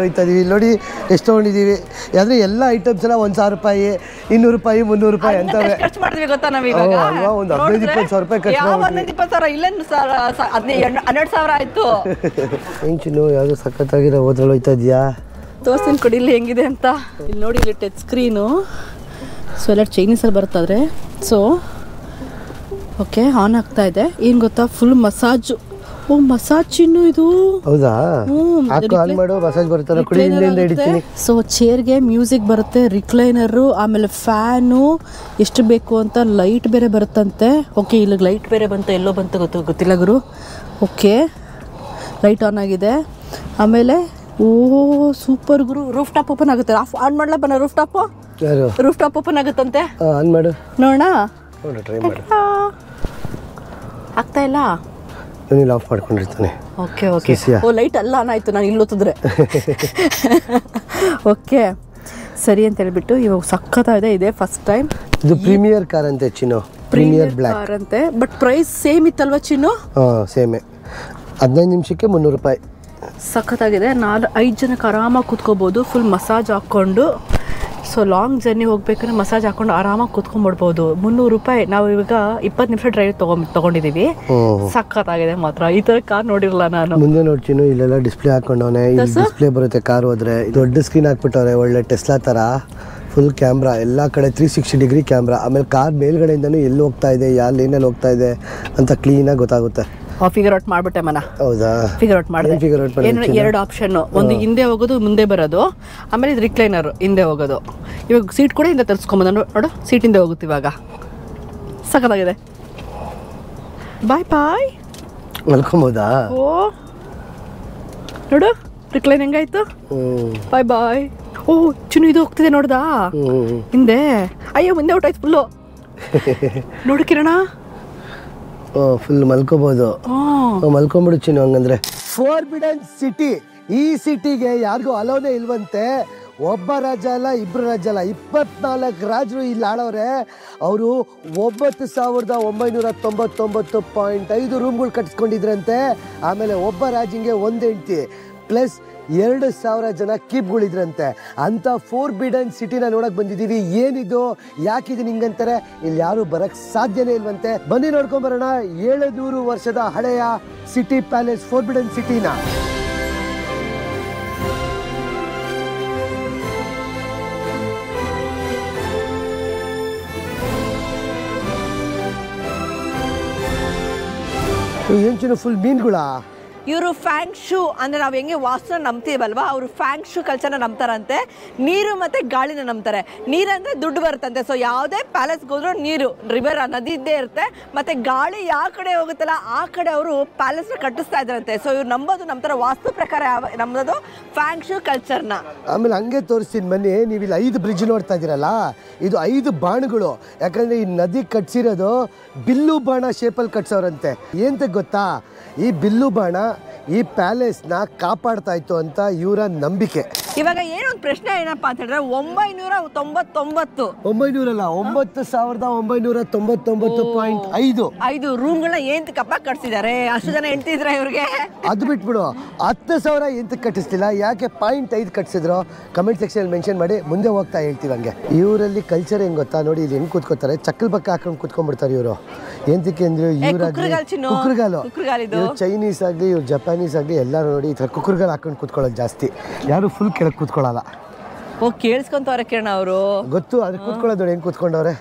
ಹೋಯ್ತಾ ಇದೀವಿ. ನೋಡಿ ಎಷ್ಟು ತಗೊಂಡಿದೀವಿ ಅಂದ್ರೆ ಎಲ್ಲ ಐಟಮ್ಸ್ ಎಲ್ಲ 1,000 ರೂಪಾಯಿ, 200 ರೂಪಾಯಿ, 300 ರೂಪಾಯಿ ಅಂತ ಖರ್ಚು ಮಾಡ್ತೀವಿ ಗೊತ್ತಾ ನಾವೀಗ. ಒಂದು 15-20 ಸಾವಿರ ರೂಪಾಯಿ ಖರ್ಚು ಮಾಡ್ತೀವಿ. 20 ಸಾವಿರ ಇಲ್ಲೇನು 12,000 ಆಯ್ತು. ಚಿನ್ನು ಯಾವ್ದು ಸಖತ್ತಾಗಿರೋ ಓದ್ರಲ್ಲಿ ಹೋಯ್ತಾ ಇದೆಯಾ? ತೋರ್ಸ್ತೀನಿ ಕೊಡಿ ಇಲ್ಲಿ ಹೆಂಗಿದೆ ಅಂತ. ಇಲ್ಲಿ ನೋಡಿ, ಇಲ್ಲಿ ಟಚ್ ಸ್ಕ್ರೀನು. ಸೊ ಎಲ್ಲ ಚೈನೀಸಲ್ಲಿ ಬರುತ್ತಾದ್ರೆ. ಸೊ ಓಕೆ ಆನ್ ಆಗ್ತಾ ಇದೆ. ಏನು ಗೊತ್ತಾ, ಫುಲ್ ಮಸಾಜ್. ಓ ಮಸಾಜ್ ಚಿನ್ನು ಇದು. ಹೌದಾ? ಆನ್ ಮಾಡು, ಮಸಾಜ್ ಬರುತ್ತಲ್ಲ, ಕುಡಿ ಇಲ್ಲಿಂದ ಹಿಡಿತೀನಿ. ಸೊ ಚೇರ್ಗೆ ಮ್ಯೂಸಿಕ್ ಬರುತ್ತೆ, ರಿಕ್ಲೈನರು, ಆಮೇಲೆ ಫ್ಯಾನು, ಎಷ್ಟು ಬೇಕು ಅಂತ ಲೈಟ್ ಬೇರೆ ಬರುತ್ತಂತೆ. ಓಕೆ ಇಲ್ಲಿ ಲೈಟ್ ಬೇರೆ ಬಂತು, ಎಲ್ಲೋ ಬಂತು ಗೊತ್ತಿಲ್ಲ ಗುರು. ಓಕೆ ಲೈಟ್ ಆನ್ ಆಗಿದೆ. ಆಮೇಲೆ ಓ ಸೂಪರ್ ಗುರು, ರೂಫ್ ಟಾಪ್ ಓಪನ್ ಆಗುತ್ತೆ. ಆನ್ ಮಾಡ್ಲಾ ಬನ್ನ roof top? Roof top open ಆಗುತ್ತಂತೆ. ಆನ್ ಮಾಡು ನೋಡೋಣ. ಟ್ರೈ ಮಾಡು. ಆಗ್ತಾ ಇಲ್ಲ. ನಾನು ಆಫ್ ಮಾಡ್ಕೊಂಡಿರ್ತಾನೆ. Okay okay. ಓ ಲೈಟ್ ಅಲ್ಲ ಆನ್ ಆಯಿತು, ನಾನು ಇಲ್ಲೊತ್ತಿದ್ರೆ. ಓಕೆ ಸರಿ ಅಂತ ಹೇಳ್ಬಿಟ್ಟು ಇವಾಗ ಸಖತ್ತಾಗಿದೆ. ಇದೆ ಫಸ್ಟ್ ಟೈಮ್. ಇದು ಪ್ರೀಮಿಯರ್ ಕಾರ್ ಅಂತೆ ಚಿನ್ನು, ಪ್ರೀಮಿಯರ್ ಬ್ಲ್ಯಾಕ್ ಕಾರ್ ಅಂತೆ. ಬಟ್ ಪ್ರೈಸ್ ಸೇಮ್ ಇತ್ತಲ್ವಾ ಚಿನ್ನು? ಸೇಮೇ. 15 ನಿಮಿಷಕ್ಕೆ 300 ರೂಪಾಯಿ. ಸಖತ್ತಾಗಿದೆ. 5 ಜನಕ್ಕೆ ಆರಾಮಾಗಿ ಕೂತ್ಕೋಬೋದು, ಫುಲ್ ಮಸಾಜ್ ಹಾಕ್ಕೊಂಡು. ಸೊ ಲಾಂಗ್ ಜರ್ನಿ ಹೋಗ್ಬೇಕಾದ್ರೆ ಮಸಾಜ್ ಹಾಕೊಂಡು ಆರಾಮಾಗಿ ಕೂತ್ಕೊಂಡ್ಬಿಡ್ಬೋದು. 300 ರೂಪಾಯಿ. ನಾವು ಇವಾಗ 20 ನಿಮಿಷ ಡ್ರೈವ್ ತಗೊಂಡಿದ್ದೀವಿ. ಸಖತ್ತಾಗಿದೆ ಮಾತ್ರ. ಈ ಥರ ಕಾರ್ ನೋಡಿರಲ್ಲ ನಾನು. ಮುಂದೆ ನೋಡ್ತೀನಿ, ಇಲ್ಲೆಲ್ಲ ಡಿಸ್ಪ್ಲೇ ಹಾಕೊಂಡವನೆ. ಇಲ್ಲಿ ಡಿಸ್ಪ್ಲೇ ಬರುತ್ತೆ ಕಾರ್ ಹೋದ್ರೆ. ದೊಡ್ಡ ಸ್ಕ್ರೀನ್ ಹಾಕ್ಬಿಟ್ಟವ್ರೆ, ಒಳ್ಳೆ ಟೆಸ್ಲಾ ಥರ. ಫುಲ್ ಕ್ಯಾಮ್ರಾ, ಎಲ್ಲ ಕಡೆ 360 ಡಿಗ್ರಿ ಕ್ಯಾಮ್ರಾ. ಆಮೇಲೆ ಕಾರ್ ಮೇಲ್ಗಡೆಯಿಂದನೂ ಎಲ್ಲಿ ಹೋಗ್ತಾ ಇದೆ, ಯಾವ ಲೇನಲ್ಲಿ ಹೋಗ್ತಾ ಇದೆ ಅಂತ ಕ್ಲೀನಾಗಿ ಗೊತ್ತಾಗುತ್ತೆ. ಫಿಗರ್ ಔಟ್ ಮಾಡ್ಬಿಟ್ಟೆ ಮನ. ಹೌದಾ? ಫಿಗರ್ ಔಟ್ ಮಾಡಿದೆ. ಏನು 2 ಆಪ್ಷನ್, ಒಂದು ಹಿಂದೆ ಹೋಗೋದು, ಮುಂದೆ ಬರೋದು. ಆಮೇಲೆ ಇದು ರಿಕ್ಲೈನರ್, ಹಿಂದೆ ಹೋಗೋದು. ಇವಾಗ ಸೀಟ್ ಕೂಡ ಹಿಂದೆ ತರಿಸ್ಕೊಂಬಂದ ನೋಡು, ಸೀಟ್ ಹಿಂದೆ ಹೋಗುತ್ತೆ ಇವಾಗ. ಸಖತ್ತಾಗಿದೆ. ಬಾಯ್ ಬಾಯ್. ಮಲ್ಕೊಬೋದಾ? ಓ ನೋಡು ರಿಕ್ಲೈನ್ ಹೆಂಗಾಯ್ತು. ಬಾಯ್ ಬಾಯ್. ಓ ಚಿನ್ನು ಇದು ಹೋಗ್ತಿದೆ ನೋಡ್ದಾ ಹಿಂದೆ. ಅಯ್ಯೋ ಮುಂದೆ ಹೊಟ್ಟಾಯ್ತು ಫುಲ್ಲು. ನೋಡು ಕಿರಣ, ಫುಲ್ ಮಲ್ಕೋಬಹುದು. ಮಲ್ಕೊಂಡ್ಬಿಡು ಚಿನ್ನು ಹಂಗಂದ್ರೆ. ಫೋರ್ಬಿಡನ್ ಸಿಟಿ. ಈ ಸಿಟಿಗೆ ಯಾರಿಗೂ ಅಲೋನೇ ಇಲ್ವಂತೆ. ಒಬ್ಬ ರಾಜ ಅಲ್ಲ, 2 ರಾಜ ಅಲ್ಲ, 24 ರಾಜರು ಇಲ್ಲಿ ಆಡೋರೆ. ಅವರು 9,999.5 ರೂಮ್ಗಳು ಕಟ್ಸ್ಕೊಂಡಿದ್ರಂತೆ. ಆಮೇಲೆ ಒಬ್ಬ ರಾಜಿಂಗೆ 1 ಹೆಂಡತಿ ಪ್ಲಸ್ 2,000 ಜನ ಕೀಪ್ಗಳಿದ್ರಂತೆ. ಅಂತ ಫೋರ್ಬಿಡನ್ ಸಿಟಿನ ನೋಡಕ್ ಬಂದಿದ್ದೀವಿ. ಏನಿದು, ಯಾಕಿದು ನಿಂಗಂತಾರೆ, ಇಲ್ಲಿ ಯಾರು ಬರಕ್ ಸಾಧ್ಯನೇ ಇಲ್ವಂತೆ. ಬನ್ನಿ ನೋಡ್ಕೊಂಡ್ ಬರೋಣ 700 ವರ್ಷದ ಹಳೆಯ ಸಿಟಿ ಪ್ಯಾಲೇಸ್ ಫೋರ್ಬಿಡನ್ ಸಿಟಿನ. ಏನ್ ಚಿನ್ನ ಫುಲ್ ಮೀನ್ಗಳ. ಇವರು ಫ್ಯಾಂಗ್ ಶೂ ಅಂದರೆ ನಾವು ಹೆಂಗೆ ವಾಸ್ತುನ ನಂಬ್ತೀವಲ್ವಾ, ಅವರು ಫ್ಯಾಂಗ್ ಶೂ ಕಲ್ಚರ್ನ ನಂಬ್ತಾರಂತೆ. ನೀರು ಮತ್ತು ಗಾಳಿನ ನಂಬ್ತಾರೆ. ನೀರಂದರೆ ದುಡ್ಡು ಬರುತ್ತಂತೆ. ಸೊ ಯಾವುದೇ ಪ್ಯಾಲೇಸ್ಗೆ ಹೋದ್ರೂ ನೀರು, ರಿವರ್, ನದಿ ಇದ್ದೇ ಇರುತ್ತೆ. ಮತ್ತು ಗಾಳಿ ಯಾವ ಕಡೆ ಹೋಗುತ್ತಲ್ಲ ಆ ಕಡೆ ಅವರು ಪ್ಯಾಲೇಸ್ನ ಕಟ್ಟಿಸ್ತಾ ಇದ್ದಾರಂತೆ. ಸೊ ಇವ್ರು ನಂಬೋದು ನಮ್ಮ ಥರ ವಾಸ್ತು ಪ್ರಕಾರ ನಂಬೋದು ಫ್ಯಾಂಗ್ ಶೂ ಕಲ್ಚರ್ನ. ಆಮೇಲೆ ಹಂಗೆ ತೋರಿಸ್ತೀನಿ ಬನ್ನಿ. ನೀವು ಇಲ್ಲಿ 5 ಬ್ರಿಡ್ಜ್ ನೋಡ್ತಾ ಇದ್ದೀರಲ್ಲ, ಇದು 5 ಬಾಣಗಳು. ಯಾಕಂದರೆ ಈ ನದಿ ಕಟ್ಸಿರೋದು ಬಿಲ್ಲು ಬಾಣ ಶೇಪಲ್ಲಿ ಕಟ್ಸೋರಂತೆ. ಏನಂತ ಗೊತ್ತಾ, ಈ ಬಿಲ್ಲು ಬಾಣ ಈ ಪ್ಯಾಲೇಸ್ನ ಕಾಪಾಡ್ತಾ ಇತ್ತು ಅಂತ ಇವರ ನಂಬಿಕೆ. ಇವಾಗ ಏನೊಂದು ಪ್ರಶ್ನೆ ಏನಪ್ಪಾ ಅಂತ ಹೇಳಿದ್ರೆ 999 900 ಅಲ್ಲ 9999.5 ರೂಮ್ಗಳನ್ನ ಏಂತಕ್ಕಪ್ಪ ಕಟ್ಸಿದ್ದಾರೆ? ಅಷ್ಟು ಜನ ಹೆಂಡ್ತಿದ್ರೆ ಇವ್ರಿಗೆ? ಅದು ಬಿಟ್ಬಿಡು, 10,000 ಎಂತಕ್ಕೆ ಕಟ್ಟಿಸ್ತಿಲ್ಲ, ಯಾಕೆ 0.5 ಕಟ್ಸಿದ್ರು? ಕಮೆಂಟ್ ಸೆಕ್ಷನ್ ಮೆನ್ಷನ್ ಮಾಡಿ, ಮುಂದೆ ಹೋಗ್ತಾ ಹೇಳ್ತೀವಿ. ಹಂಗೆ ಇವರಲ್ಲಿ ಕಲ್ಚರ್ ಹೆಂಗ್ ಗೊತ್ತಾ ನೋಡಿ, ಇಲ್ಲಿ ಹೆಂಗ್ ಕೂತ್ಕೋತಾರೆ, ಚಕ್ಕಲ್ ಪಕ್ಕ ಹಾಕೊಂಡು ಕೂತ್ಕೊಂಡ್ಬಿಡ್ತಾರೆ ಇವರು. ಎಂತಕ್ಕೆ ಅಂದ್ರೆ ಕುಕ್ಕರ್ಗಾಲು, ಚೈನೀಸ್ ಆಗಲಿ ಇವ್ರು ಜಪಾನೀಸ್ ಆಗಲಿ ಎಲ್ಲರೂ ನೋಡಿ ಈ ಥರ ಕುಕ್ಕರ್ಗಾಲು ಹಾಕೊಂಡು ಕೂತ್ಕೊಳ್ಳೋದು ಜಾಸ್ತಿ, ಯಾರು ಫುಲ್ ಕೆಳಗೆ ಕೂತ್ಕೊಳ್ಳಲ್ಲ. ಕೇಳಿಸ್ಕೊಂತವ್ರೆ ಕಿರಣ ಅವರು, ಗೊತ್ತು ಅದ್ರ ಕೂತ್ಕೊಳ್ಳೋದು ನೋಡಿ ಹೆಂಗೆ ಕೂತ್ಕೊಂಡವ್ರೆ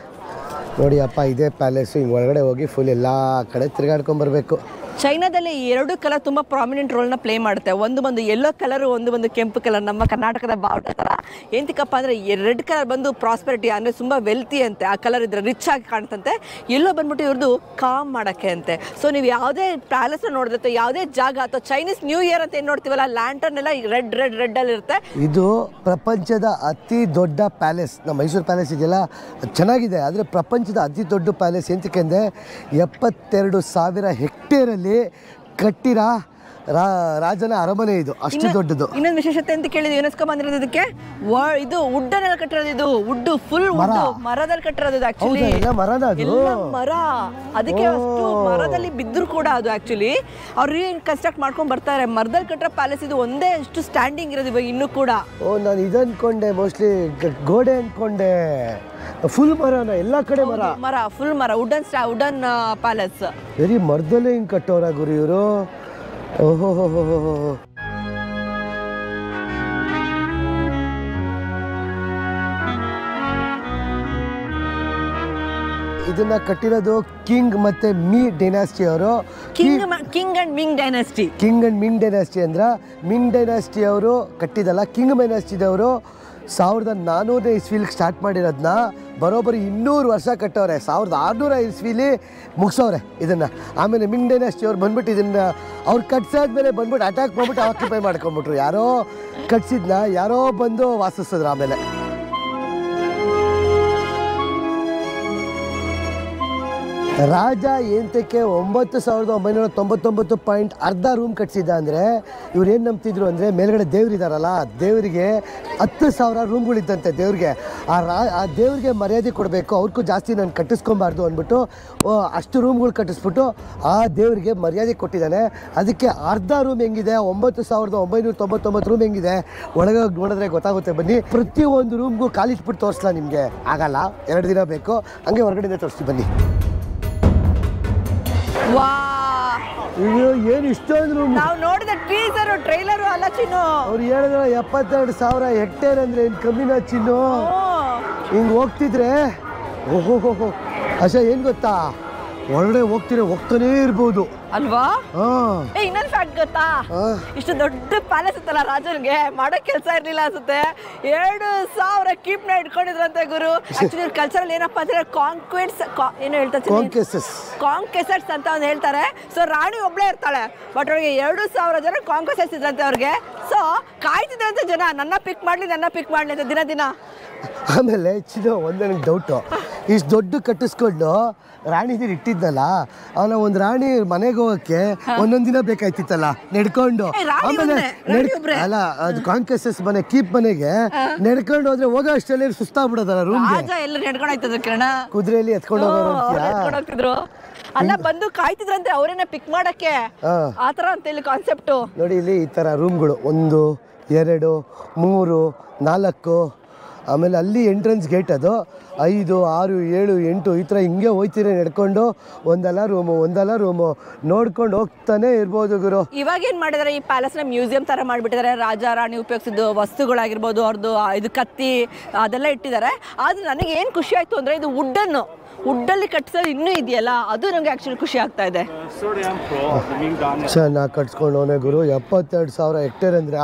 ನೋಡಿ. ಅಪ್ಪ ಇದೇ ಪ್ಯಾಲೇಸು, ಹಿಂಗೆ ಒಳಗಡೆ ಹೋಗಿ ಫುಲ್ ಎಲ್ಲ ಕಡೆ ತಿರ್ಗಾಡ್ಕೊಂಡ್ಬರ್ಬೇಕು. ಚೈನಾದಲ್ಲಿ 2 ಕಲರ್ ತುಂಬ ಪ್ರಾಮಿನೆಂಟ್ ರೋಲ್ನ ಪ್ಲೇ ಮಾಡುತ್ತೆ. ಒಂದು ಯೆಲ್ಲೋ ಕಲರ್, ಒಂದು ಕೆಂಪು ಕಲರ್, ನಮ್ಮ ಕರ್ನಾಟಕದ ಬಾವುಟ ಥರ. ಎಂತಕ್ಕಪ್ಪ ಅಂದರೆ ರೆಡ್ ಕಲರ್ ಬಂದು ಪ್ರಾಸ್ಪರಿಟಿ ಅಂದರೆ ತುಂಬ ವೆಲ್ತಿ ಅಂತೆ, ಆ ಕಲರ್ ಇದ್ರೆ ರಿಚ್ ಆಗಿ ಕಾಣ್ತಂತೆ. ಯೆಲ್ಲೋ ಬಂದ್ಬಿಟ್ಟು ಇವ್ರದ್ದು ಕಾಮ್ ಮಾಡೋಕ್ಕೆ ಅಂತೆ. ಸೊ ನೀವು ಯಾವುದೇ ಪ್ಯಾಲೇಸ್ನ ನೋಡಿದ್ರೆ, ಯಾವುದೇ ಜಾಗ ಅಥವಾ ಚೈನೀಸ್ ನ್ಯೂ ಇಯರ್ ಅಂತ ಏನು ನೋಡ್ತೀವಲ್ಲ, ಲ್ಯಾಂಟರ್ನ್ ಎಲ್ಲ ರೆಡ್ ಇರುತ್ತೆ. ಇದು ಪ್ರಪಂಚದ ಅತಿ ದೊಡ್ಡ ಪ್ಯಾಲೇಸ್. ನಮ್ಮ ಮೈಸೂರು ಪ್ಯಾಲೇಸ್ ಇದೆಯಲ್ಲ ಚೆನ್ನಾಗಿದೆ, ಆದರೆ ಪ್ರಪಂಚದ ಅತಿ ದೊಡ್ಡ ಪ್ಯಾಲೇಸ್ ಎಂತಕ್ಕೆ ಅಂದರೆ 72,000 ಹೆಕ್ಟೇರಲ್ಲಿ ಕಟ್ಟಿರ ರಾಜನ ಅರಮನೆ. ಇದು ಅಷ್ಟು ದೊಡ್ಡದು. ಇನ್ನೊಂದು ವಿಶೇಷತೆ ಅಂತ ಕೇಳಿದ್ವಿ, ಯುನೆಸ್ಕೋ ಬಂದಿರೋದು ಇದಕ್ಕೆ. ಇದು ವುಡ್ಡಲ್ಲಿ ಕಟ್ಟಿರೋದು, ಇದು ವುಡ್ ಫುಲ್ ಮರದಲ್ಲಿ ಕಟ್ಟಿರೋದು. ಆಕ್ಚುಲಿ ಮರ, ಅದಕ್ಕೆ ಅಷ್ಟು ಮರದಲ್ಲಿ ಬಿದ್ದರೂ ಕೂಡ ಅದು ಆಕ್ಚುಲಿ ಅವ್ರು ರೀಕನ್ಸ್ಟ್ರಕ್ಟ್ ಮಾಡ್ಕೊಂಡು ಬರ್ತಾರೆ. ಮರದಲ್ಲಿ ಕಟ್ಟಿರೋ ಪ್ಯಾಲೇಸ್ ಇದು ಒಂದೇ ಅಷ್ಟು ಸ್ಟ್ಯಾಂಡಿಂಗ್ ಇರೋದು ಇವಾಗ ಇನ್ನೂ ಕೂಡ. ನಾನು ಇದು ಅನ್ಕೊಂಡೆ, ಮೋಸ್ಟ್ಲಿ ಗೋಡೆ ಅನ್ಕೊಂಡೆ. ಫುಲ್ ಮರನ, ಎಲ್ಲ ಕಡೆ ಮರ ಫುಲ್ ಮರ, ವುಡನ್ ಪ್ಯಾಲೇಸ್. ಬರೀ ಮರದಲ್ಲೇ ಹಿಂಗೆ ಕಟ್ಟೋರ ಗುರು ಇವರು. ಓಹೋ, ಇದನ್ನ ಕಟ್ಟಿರೋದು ಕಿಂಗ್ ಮತ್ತೆ ಮಿ ಡೈನಾಸ್ಟಿ ಅವರು. King and Ming dynasty. King and Ming dynasty ಅಂದ್ರ ಮಿಂಗ್ ಡೈನಾಸ್ಟಿ ಅವರು ಕಟ್ಟಿದಲ್ಲ, ಕಿಂಗ್ ಡೈನಾಸ್ಟಿದವರು 1400 ಇಸ್ವಿಲಿ ಸ್ಟಾರ್ಟ್ ಮಾಡಿರೋದನ್ನ ಬರೋಬ್ಬರಿ 200 ವರ್ಷ ಕಟ್ಟವ್ರೆ. 1600 ಇಸ್ವಿಲಿ ಮುಗಿಸೋರೆ ಇದನ್ನು. ಆಮೇಲೆ ಮಿಂಗ್ ಡೈನಾಸ್ಟಿ ಅವ್ರು ಬಂದ್ಬಿಟ್ಟು ಇದನ್ನು ಅವ್ರು ಕಟ್ಸಾದ್ಮೇಲೆ ಬಂದ್ಬಿಟ್ಟು ಅಟ್ಯಾಕ್ ಮಾಡ್ಬಿಟ್ಟು ಆಕ್ಯುಪೈ ಮಾಡ್ಕೊಂಡ್ಬಿಟ್ರು. ಯಾರೋ ಕಟ್ಸಿದ್ನ ಯಾರೋ ಬಂದು ವಾಸಿಸಿದ್ರು. ಆಮೇಲೆ ರಾಜ ಎಂತಕ್ಕೆ 9,999.5 ರೂಮ್ ಕಟ್ಸಿದ್ದ ಅಂದರೆ ಇವ್ರು ಏನು ನಂಬ್ತಿದ್ರು ಅಂದರೆ, ಮೇಲ್ಗಡೆ ದೇವ್ರಿದಾರಲ್ಲ, ದೇವರಿಗೆ 10,000 ರೂಮ್ಗಳಿದ್ದಂತೆ ದೇವ್ರಿಗೆ. ಆ ದೇವ್ರಿಗೆ ಮರ್ಯಾದೆ ಕೊಡಬೇಕು, ಅವ್ರಿಗೂ ಜಾಸ್ತಿ ನಾನು ಕಟ್ಟಿಸ್ಕೊಬಾರ್ದು ಅಂದ್ಬಿಟ್ಟು ಅಷ್ಟು ರೂಮ್ಗಳು ಕಟ್ಟಿಸ್ಬಿಟ್ಟು ಆ ದೇವರಿಗೆ ಮರ್ಯಾದೆ ಕೊಟ್ಟಿದ್ದಾನೆ. ಅದಕ್ಕೆ ಅರ್ಧ ರೂಮ್ ಹೆಂಗಿದೆ, 9,999 ರೂಮ್ ಹೆಂಗಿದೆ ಒಳಗೆ ನೋಡಿದ್ರೆ ಗೊತ್ತಾಗುತ್ತೆ. ಬನ್ನಿ, ಪ್ರತಿಯೊಂದು ರೂಮ್ಗೂ ಕಾಲಿಟ್ಬಿಟ್ಟು ತೋರಿಸ್ಲಾ ನಿಮಗೆ ಆಗಲ್ಲ, 2 ದಿನ ಬೇಕು. ಹಂಗೆ ಹೊರಗಡೆಯಿಂದ ತೋರಿಸ್ತೀವಿ ಬನ್ನಿ. ಏನು ಇಷ್ಟೊಂದು ನಾವು ನೋಡಿದ ಟೀಸರು ಟ್ರೈಲರು ಅಲ್ಲ ಚಿನ್ನು. ಅವ್ರು ಹೇಳಿದ್ರೆ 72,000 ಹೆಕ್ಟೇರ್ ಅಂದ್ರೆ ಏನು ಕಮ್ಮಿನ ಚಿನ್ನು. ಹಿಂಗೆ ಹೋಗ್ತಿದ್ರೆ ಓಹೋ ಅಷ್ಟೇ. ಏನು ಗೊತ್ತಾ, ಒಳಗಡೆ ಹೋಗ್ತಾನೇ ಇರ್ಬೋದು ಅಲ್ವಾ? ಇನ್ನೊಂದು ಫ್ಯಾಕ್ಟ್ ಗೊತ್ತಾ, ಇಷ್ಟು ದೊಡ್ಡ ಪ್ಯಾಲೇಸ್ ಇತ್ತಲ್ಲ, ರಾಜನಿಗೆ ಮಾಡೋ ಕೆಲಸ ಇರ್ಲಿಲ್ಲ ಅನ್ಸುತ್ತೆ. 2,000 ಕೀಪ್ನ ಇಟ್ಕೊಂಡಿದ್ರಂತೆ ಗುರು. ಆಕ್ಚುಲಿ ಕಲ್ಚರಲ್ ಏನಪ್ಪಾ ಅಂದ್ರೆ ಕಾಂಕ್ವೆಟ್ಸ್ ಏನು ಹೇಳ್ತಾರೆ, ಕಾಂಕ್ವೆಸರ್ಸ್ ಅಂತ ಒಂದು ಹೇಳ್ತಾರೆ. ಸೊ ರಾಣಿ ಒಬ್ಳೇ ಇರ್ತಾಳೆ, ಬಟ್ ಅವ್ರಿಗೆ 2,000 ಜನ ಕಾಂಕ್ವೆಸರ್ಸ್ ಇದ್ರಂತೆ ಅವ್ರಿಗೆ. ಸೊ ಕಾಯ್ತಿದ್ರಂತೆ ಜನ, ನನ್ನ ಪಿಕ್ ಮಾಡ್ಲಿ ಅಂತ ದಿನ. ಆಮೇಲೆ ಚಿನ್ನ ಒಂದು ನನಗೆ ಡೌಟು, ಇಷ್ಟು ದೊಡ್ಡ ಕಟ್ಟಿಸ್ಕೊಂಡು ರಾಣಿದಿರು ಇಟ್ಟಿದ್ದಲ್ಲ, ಅವನ ಒಂದು ರಾಣಿ ಮನೆಗೆ ಹೋಗಕ್ಕೆ ಒಂದೊಂದು ದಿನ ಬೇಕಾಯ್ತಿತ್ತಲ್ಲ ನಡ್ಕೊಂಡು. ಆಮೇಲೆ ಅಲ್ಲ, ಅದು ಕಾಂಕ್ವೆಸಸ್ ಮನೆ, ಕೀಪ್ ಮನೆಗೆ ನಡ್ಕೊಂಡು ಹೋದ್ರೆ ಹೋಗೋ ಅಷ್ಟರಲ್ಲಿ ಸುಸ್ತಾಗ್ಬಿಡೋದಲ್ಲ ರೂಮ್ಗೆ. ಕುದುರೆಯಲ್ಲಿ ಎತ್ಕೊಂಡು ಹೋಗ್ತಿದ್ರು ಅಲ್ಲ, ಬಂದು ಕಾಯ್ತಿದ್ರಂತೆ ಅವರೇನ ಪಿಕ್ ಮಾಡಕ್ಕೆ, ಆತರ ಅಂತ ಇಲ್ಲಿ ಕಾನ್ಸೆಪ್ಟು. ನೋಡಿ ಇಲ್ಲಿ ಈ ತರ ರೂಮ್ಗಳು 1, 2, 3, 4. ಆಮೇಲೆ ಅಲ್ಲಿ ಎಂಟ್ರೆನ್ಸ್ ಗೇಟ್, ಅದು 5, 6, 7, 8 ಈ ಥರ ಹಿಂಗೆ ಹೋಯ್ತೀರಿ ನಡ್ಕೊಂಡು. ಒಂದಲ್ಲ ರೂಮು ನೋಡ್ಕೊಂಡು ಹೋಗ್ತಾನೆ ಇರ್ಬೋದು ಗುರು. ಇವಾಗ ಏನು ಮಾಡಿದ್ದಾರೆ, ಈ ಪ್ಯಾಲೇಸ್ನ ಮ್ಯೂಸಿಯಂ ಥರ ಮಾಡಿಬಿಟ್ಟಿದ್ದಾರೆ. ರಾಜ ರಾಣಿ ಉಪಯೋಗಿಸಿದ್ದು ವಸ್ತುಗಳಾಗಿರ್ಬೋದು, ಅವ್ರದ್ದು ಇದು ಕತ್ತಿ ಅದೆಲ್ಲ ಇಟ್ಟಿದ್ದಾರೆ. ಆದರೆ ನನಗೆ ಏನು ಖುಷಿ ಆಯಿತು ಅಂದರೆ, ಇದು ವುಡ್ಡಲ್ಲಿ ಕಟ್ಟಿಸೋದು ಇನ್ನೂ ಇದೆಯಲ್ಲ, ಅದು ನನಗೆ ಆ್ಯಕ್ಚುಲಿ ಖುಷಿ ಆಗ್ತಾ ಇದೆ. ಚೆನ್ನಾಗಿ ಕಟ್ಸ್ಕೊಂಡವನೇ ಗುರು. 72,000 ಹೆಕ್ಟೇರ್ ಅಂದರೆ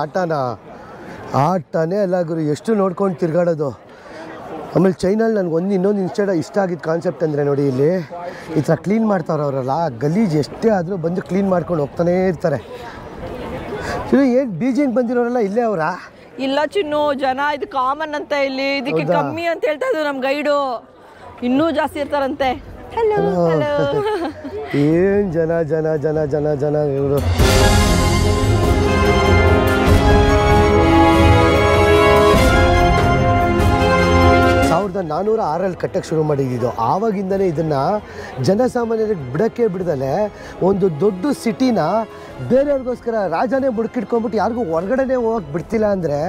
ಆಟನೇ ಅಲ್ಲ ಗುರು, ಎಷ್ಟು ನೋಡ್ಕೊಂಡು ತಿರ್ಗಾಡೋದು. ಆಮೇಲೆ ಚೈನಲ್ಲಿ ನನಗೆ ಇನ್ನೊಂದು ಇಷ್ಟ ಆಗಿದ್ದ ಕಾನ್ಸೆಪ್ಟ್ ಅಂದರೆ ನೋಡಿ, ಇಲ್ಲಿ ಈ ಥರ ಕ್ಲೀನ್ ಮಾಡ್ತಾರೆ ಅವರಲ್ಲ, ಗಲೀಜು ಎಷ್ಟೇ ಆದರೂ ಬಂದು ಕ್ಲೀನ್ ಮಾಡ್ಕೊಂಡು ಹೋಗ್ತಾನೇ ಇರ್ತಾರೆ. ಏನು ಬೀಜಿಂಗ್ ಬಂದಿರೋರೆಲ್ಲ ಇಲ್ಲೇ ಅವರಾ? ಇಲ್ಲ ಚಿನ್ನು, ಜನ ಇದು ಕಾಮನ್ ಅಂತ ಇಲ್ಲಿ, ಇದಕ್ಕೆ ಕಮ್ಮಿ ಅಂತ ಹೇಳ್ತಾ ಇದ್ರು ನಮ್ಮ ಗೈಡು. ಇನ್ನೂ ಜಾಸ್ತಿ ಇರ್ತಾರಂತೆ. ಏನು ಜನ ಇವರು. 1406 ಕಟ್ಟಕ್ಕೆ ಶುರು ಮಾಡಿದ್ದು. ಆವಾಗಿಂದನೇ ಇದನ್ನು ಜನಸಾಮಾನ್ಯರಿಗೆ ಬಿಡೋಕ್ಕೆ ಬಿಡ್ದಲೆ ಒಂದು ದೊಡ್ಡ ಸಿಟಿನ ಬೇರೆಯವ್ರಿಗೋಸ್ಕರ ರಾಜನೇ ಬುಡ್ಕಿಟ್ಕೊಂಡ್ಬಿಟ್ಟು ಯಾರಿಗೂ ಹೊರಗಡೆನೇ ಹೋಗಕ್ಕೆ ಬಿಡ್ತಿಲ್ಲ ಅಂದರೆ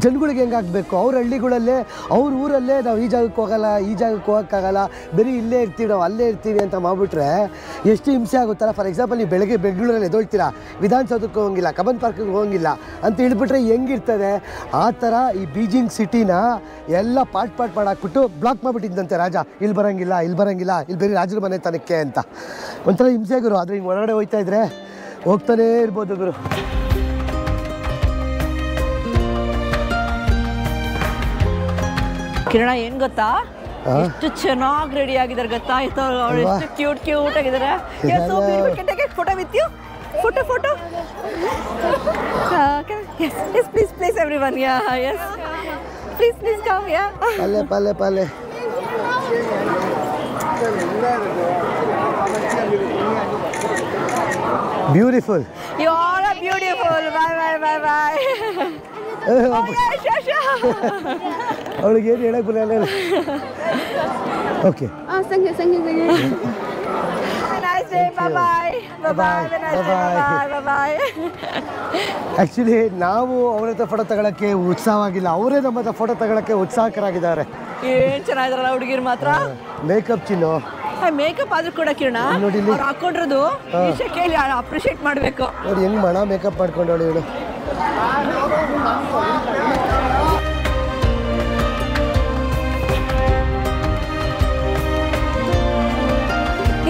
ಜನಗಳಿಗೆ ಹೆಂಗಾಗಬೇಕು? ಅವ್ರ ಹಳ್ಳಿಗಳಲ್ಲೇ ಅವ್ರ ಊರಲ್ಲೇ ನಾವು ಈ ಜಾಗಕ್ಕೆ ಹೋಗಲ್ಲ, ಈ ಜಾಗಕ್ಕೆ ಹೋಗೋಕ್ಕಾಗಲ್ಲ, ಬರೀ ಇಲ್ಲೇ ಇರ್ತೀವಿ, ನಾವು ಅಲ್ಲೇ ಇರ್ತೀವಿ ಅಂತ ಮಾಡಿಬಿಟ್ರೆ ಎಷ್ಟು ಹಿಂಸೆ ಆಗುತ್ತಲ್ಲ. ಫಾರ್ ಎಕ್ಸಾಂಪಲ್ ನೀವು ಬೆಳಗ್ಗೆ ಬೆಂಗಳೂರಲ್ಲಿ ಎದ್ದೊಳ್ತೀರಾ, ವಿಧಾನಸೌಧಕ್ಕೆ ಹೋಗಂಗಿಲ್ಲ, ಕಬ್ಬನ್ ಪಾರ್ಕಿಗೆ ಹೋಗಂಗಿಲ್ಲ ಅಂತ ಹೇಳ್ಬಿಟ್ರೆ ಹೆಂಗಿರ್ತದೆ? ಆ ಥರ ಈ ಬೀಜಿಂಗ್ ಸಿಟಿನ ಎಲ್ಲ ಪಾರ್ಟ್ ಮಾಡಾಕ್ಬಿಟ್ಟು ಬ್ಲಾಕ್ ಮಾಡಿಬಿಟ್ಟಿದ್ದಂತೆ ರಾಜ. ಇಲ್ಲಿ ಬರೋಂಗಿಲ್ಲ, ಇಲ್ಲಿ ಬೇರೆ ರಾಜರ ಮನೆ ತನಕ್ಕೆ ಅಂತ ಒಂಥರ ಹಿಂಸೆ ಗುರು. ಆದರೆ ಹಿಂಗೆ ಒಳಗಡೆ ಹೋಗ್ತಾ ಇದ್ರೆ ಹೋಗ್ತಾನೇ ಇರ್ಬೋದು ಗುರು. ಕಿರಣ ಏನ್ ಗೊತ್ತಾ, ಎಷ್ಟು ಚೆನ್ನಾಗಿ ರೆಡಿ ಆಗಿದ್ದಾರೆ ಗೊತ್ತಾ? ಅವಳು ಎಷ್ಟು ಕ್ಯೂಟ್ ಆಗಿದ್ದಾರೆ. Photo with you, photo. Yes, please everyone. Yeah, yes. Please come. Yeah. Pale. Beautiful. You all are beautiful. Bye. Oh yeah, sure. ಅವಳಿಗೆ ಏನು ಹೇಳಕ್ ಬರಲ್ಲ. Okay. Thank you. Nice day. Bye. Actually ನಾವು ಅವ್ರ ಹತ್ರ ಫೋಟೋ ತಗೊಳಕ್ಕೆ ಉತ್ಸಾಹವಾಗಿಲ್ಲ, ಅವರೇ ನಮ್ಮ ಹತ್ರ ಫೋಟೋ ತಗೊಳಕ್ಕೆ ಉತ್ಸಾಹಕರಾಗಿದ್ದಾರೆ. ಏನ್ ಚೆನ್ನಾಗಿದಾರಲ್ಲ ಹುಡುಗಿರು ಮಾತ್ರ. ಮೇಕಪ್ ಚಿನ್ನು, ಮೇಕಪ್ ಆದ್ರೂ ಕೂಡ ಕಿರಣ ಅವ್ರು ಹಾಕೊಂಡಿರೋದು ಕೇಳಿ ಅಪ್ರಿಶಿಯೇಟ್ ಮಾಡಬೇಕು. ನೋಡಿ ಹೆಂಗ್ ಮಣ ಮೇಕಪ್ ಮಾಡ್ಕೊಂಡವಳು ಇವಳು.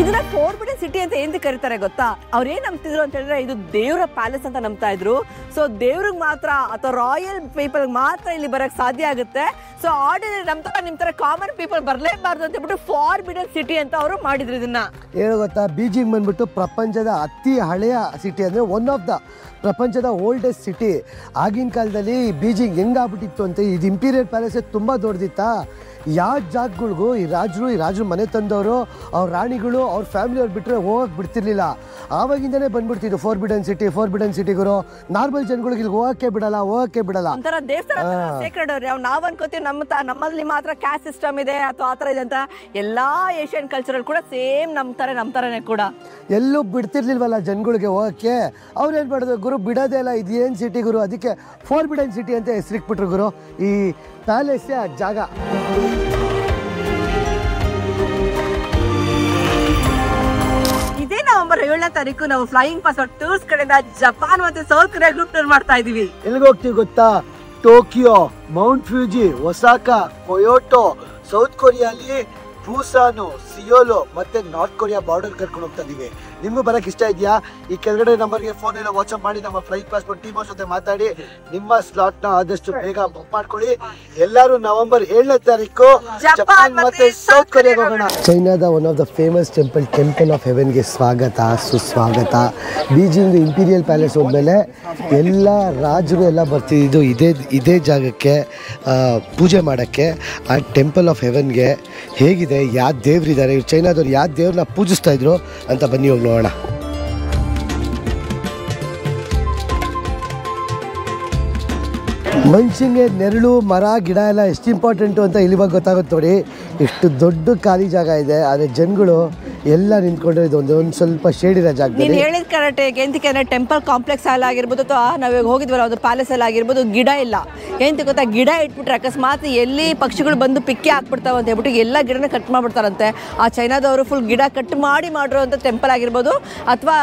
ಇದನ್ನ ಫೋರ್ಬಿಡನ್ ಸಿಟಿ ಅಂತ ಏನ್ ಕರೀತಾರೆ ಗೊತ್ತಾ? ಅವ್ರು ಏನ್ ನಂಬ್ತಿದ್ರು ಅಂತ ಹೇಳಿದ್ರೆ ಇದು ದೇವರ ಪ್ಯಾಲೇಸ್ ಅಂತ ನಂಬ್ತಾ ಇದ್ರು. ಸೊ ದೇವ್ರಿಗೆ ಮಾತ್ರ ಅಥವಾ ರಾಯಲ್ ಪೀಪಲ್ ಮಾತ್ರ ಇಲ್ಲಿ ಬರಕ್ ಸಾಧ್ಯ ಆಗುತ್ತೆ. ಸೊ ಆರ್ಡಿನರಿ ನಿಮ್ ತರ ಕಾಮನ್ ಪೀಪಲ್ ಬರ್ಲೇಬಾರ್ದು ಅಂತ ಹೇಳ್ಬಿಟ್ಟು ಫಾರ್ಬಿಡನ್ ಸಿಟಿ ಅಂತ ಅವರು ಮಾಡಿದ್ರು ಇದನ್ನ. ಏನು ಗೊತ್ತಾ, ಬೀಜಿಂಗ್ ಬಂದ್ಬಿಟ್ಟು ಪ್ರಪಂಚದ ಅತಿ ಹಳೆಯ ಸಿಟಿ, ಅಂದರೆ ಒನ್ ಆಫ್ ದ ಪ್ರಪಂಚದ ಓಲ್ಡೆಸ್ಟ್ ಸಿಟಿ. ಆಗಿನ ಕಾಲದಲ್ಲಿ ಬೀಜಿಂಗ್ ಹೆಂಗಾಗ್ಬಿಟ್ಟಿತ್ತು ಅಂತ, ಇದು ಇಂಪೀರಿಯಲ್ ಪ್ಯಾಲೇಸ್ ತುಂಬ ದೊಡ್ಡದಿತ್ತಾ. ಯಾವ ಜಾಗಗಳಿಗೂ ಈ ರಾಜರು ಮನೆ ತಂದವರು, ಅವ್ರ ರಾಣಿಗಳು, ಅವ್ರ ಫ್ಯಾಮಿಲಿ ಅವ್ರು ಬಿಟ್ಟರೆ ಹೋಗಕ್ಕೆ ಬಿಡ್ತಿರ್ಲಿಲ್ಲ. ಆವಾಗಿಂದನೇ ಬಂದ್ಬಿಡ್ತಿದ್ದು ಫೋರ್ಬಿಡನ್ ಸಿಟಿಗಳು. ನಾರ್ಮಲ್ ಜನಗಳಿಗೆ ಇಲ್ಲಿ ಹೋಗಕ್ಕೆ ಬಿಡಲ್ಲ. ಒಂಥರ ದೇವಸ್ಥಾನ ನಾವ್ ಅನ್ಕೋತೀವಿ ನಮ್ಮಲ್ಲಿ ಮಾತ್ರ ಕ್ಯಾಸ್ಟ್ ಸಿಸ್ಟಮ್ ಇದೆ ಅಥವಾ ಆತರ ಇದೆ ಅಂತ. ಎಲ್ಲಾ ಏಷ್ಯನ್ ಕಲ್ಚರಲ್ ಕೂಡ ಸೇಮ್ ನಮ್ತರನೇ ಕೂಡ ಎಲ್ಲೂ ಬಿಡ್ತಿರ್ಲಿಲ್ವಲ್ಲ ಜನಗಳಿಗೆ ಹೋಗಕ್ಕೆ. ಅವ್ರೇನ್ ಮಾಡಿದ್ರು ಗುರು, ಬಿಡೋದೇ ಇಲ್ಲ, ಇದೇನ್ ಸಿಟಿ ಗುರು, ಅದಕ್ಕೆ ಫೋರ್ಬಿಡನ್ ಸಿಟಿ ಅಂತ ಹೆಸರಿಕ್ಬಿಟ್ರು ಗುರು. ಈ ಪ್ಯಾಲೇಸೇ ಆ ಜಾಗ. ಇದೇ ನವೆಂಬರ್ 7ನೇ ತಾರೀಕು ನಾವು ಫ್ಲೈಯಿಂಗ್ ಪಾಸ್ಪೋರ್ಟ್ ಟೂರ್ಸ್ ಕಡೆಯಿಂದ ಜಪಾನ್ ಮತ್ತೆ ಸೌತ್ ಕೊರಿಯಾ ಗ್ರೂಪ್ ಟೂರ್ ಮಾಡ್ತಾ ಇದೀವಿ. ಎಲ್ಲಿಗೆ ಹೋಗ್ತೀವಿ ಗೊತ್ತಾ? Tokyo, Mount Fuji, Osaka, Kyoto, South ಕೊರಿಯಾಲಿ ಬೂಸಾನು, ಸಿಯೋಲೋ ಮತ್ತೆ ನಾರ್ತ್ ಕೊರಿಯಾ ಬಾರ್ಡರ್ ಕರ್ಕೊಂಡು ಹೋಗ್ತಾ ಇದೀವಿ. ನಿಮ್ಗೂ ಬರಕ್ಕೆ ಇಷ್ಟ ಇದೆಯಾ? ಈ ಕೆಳಗಡೆ ನಂಬರ್ಗೆ ಫೋನ್ ಎಲ್ಲ ವಾಟ್ಸ್ಆಪ್ ಮಾಡಿ ನಮ್ಮ ಫ್ಲೈಟ್ ಪಾಸ್ಪೋರ್ಟ್ ಟೀಮ್ ಜೊತೆ ಮಾತಾಡಿ ನಿಮ್ಮ ಸ್ಲಾಟ್ ನ ಆದಷ್ಟು ಬೇಗ ಬುಕ್ ಮಾಡ್ಕೊಳ್ಳಿ. ಎಲ್ಲರೂ ನವೆಂಬರ್ 7ನೇ ತಾರೀಕು ಜಪಾನ್ ಮತ್ತೆ ಸೌತ್ ಕೊರಿಯಾಗೆ ಹೋಗೋಣ. ಚೈನಾದ one of the famous temple of ಹೆವೆನ್ಗೆ ಸುಸ್ವಾಗತ. ಬೀಜಿಂಗ್ ಇಂಪೀರಿಯಲ್ ಪ್ಯಾಲೇಸ್ ಹೋದ್ಮೇಲೆ ಎಲ್ಲ ರಾಜರು ಎಲ್ಲ ಬರ್ತಿದ್ದು ಇದೇ ಜಾಗಕ್ಕೆ ಪೂಜೆ ಮಾಡೋಕ್ಕೆ. ಆ ಟೆಂಪಲ್ ಆಫ್ ಹೆವೆನ್ಗೆ ಹೇಗಿದೆ, ಯಾವ ದೇವ್ರಿದ್ದಾರೆ, ಚೈನಾದವ್ರು ಯಾವ ದೇವ್ರನ್ನ ಪೂಜಿಸ್ತಾ ಇದ್ರು ಅಂತ ಬನ್ನಿ ಹೋಗಿ ನೋಡೋಣ. ಮನುಷ್ಯಂಗೆ ನೆರಳು, ಮರ, ಗಿಡ ಎಲ್ಲ ಎಷ್ಟು ಇಂಪಾರ್ಟೆಂಟು ಅಂತ ಇಲ್ಲಿವಾಗ ಗೊತ್ತಾಗುತ್ತೆ ನೋಡಿ. ಎಷ್ಟು ದೊಡ್ಡ ಖಾಲಿ ಜಾಗ ಇದೆ, ಆದರೆ ಜನಗಳು ಎಲ್ಲ ನಿಂತ್ಕೊಂಡಿರೋದು ಒಂದು ಸ್ವಲ್ಪ ಶೇಡ್ ಇರೋ ಜಾಗದಲ್ಲಿ. ನೀನು ಹೇಳಿದ ಕರೆಕ್ಟ್. ಎಂತಕ್ಕೆ ಟೆಂಪಲ್ ಕಾಂಪ್ಲೆಕ್ಸ್ ಎಲ್ಲ ಆಗಿರ್ಬೋದು ಅಥವಾ ನಾವೀಗ ಹೋಗಿದ್ವಲ್ಲ ಅದು ಪ್ಯಾಲೇಸ್ ಎಲ್ಲ ಆಗಿರ್ಬೋದು, ಗಿಡ ಇಲ್ಲ. ಎಂತ ಗೊತ್ತಾ, ಗಿಡ ಇಟ್ಬಿಟ್ರೆ ಅಕಸ್ಮಾತ್ ಎಲ್ಲಿ ಪಕ್ಷಿಗಳು ಬಂದು ಪಿಕ್ಕಿ ಹಾಕ್ಬಿಡ್ತಾವೆ ಅಂತ ಹೇಳ್ಬಿಟ್ಟು ಎಲ್ಲ ಗಿಡನ ಕಟ್ ಮಾಡ್ಬಿಡ್ತಾರಂತೆ. ಆ ಚೈನಾದವರು ಫುಲ್ ಗಿಡ ಕಟ್ ಮಾಡಿರೋಂಥ ಟೆಂಪಲ್ ಆಗಿರ್ಬೋದು ಅಥವಾ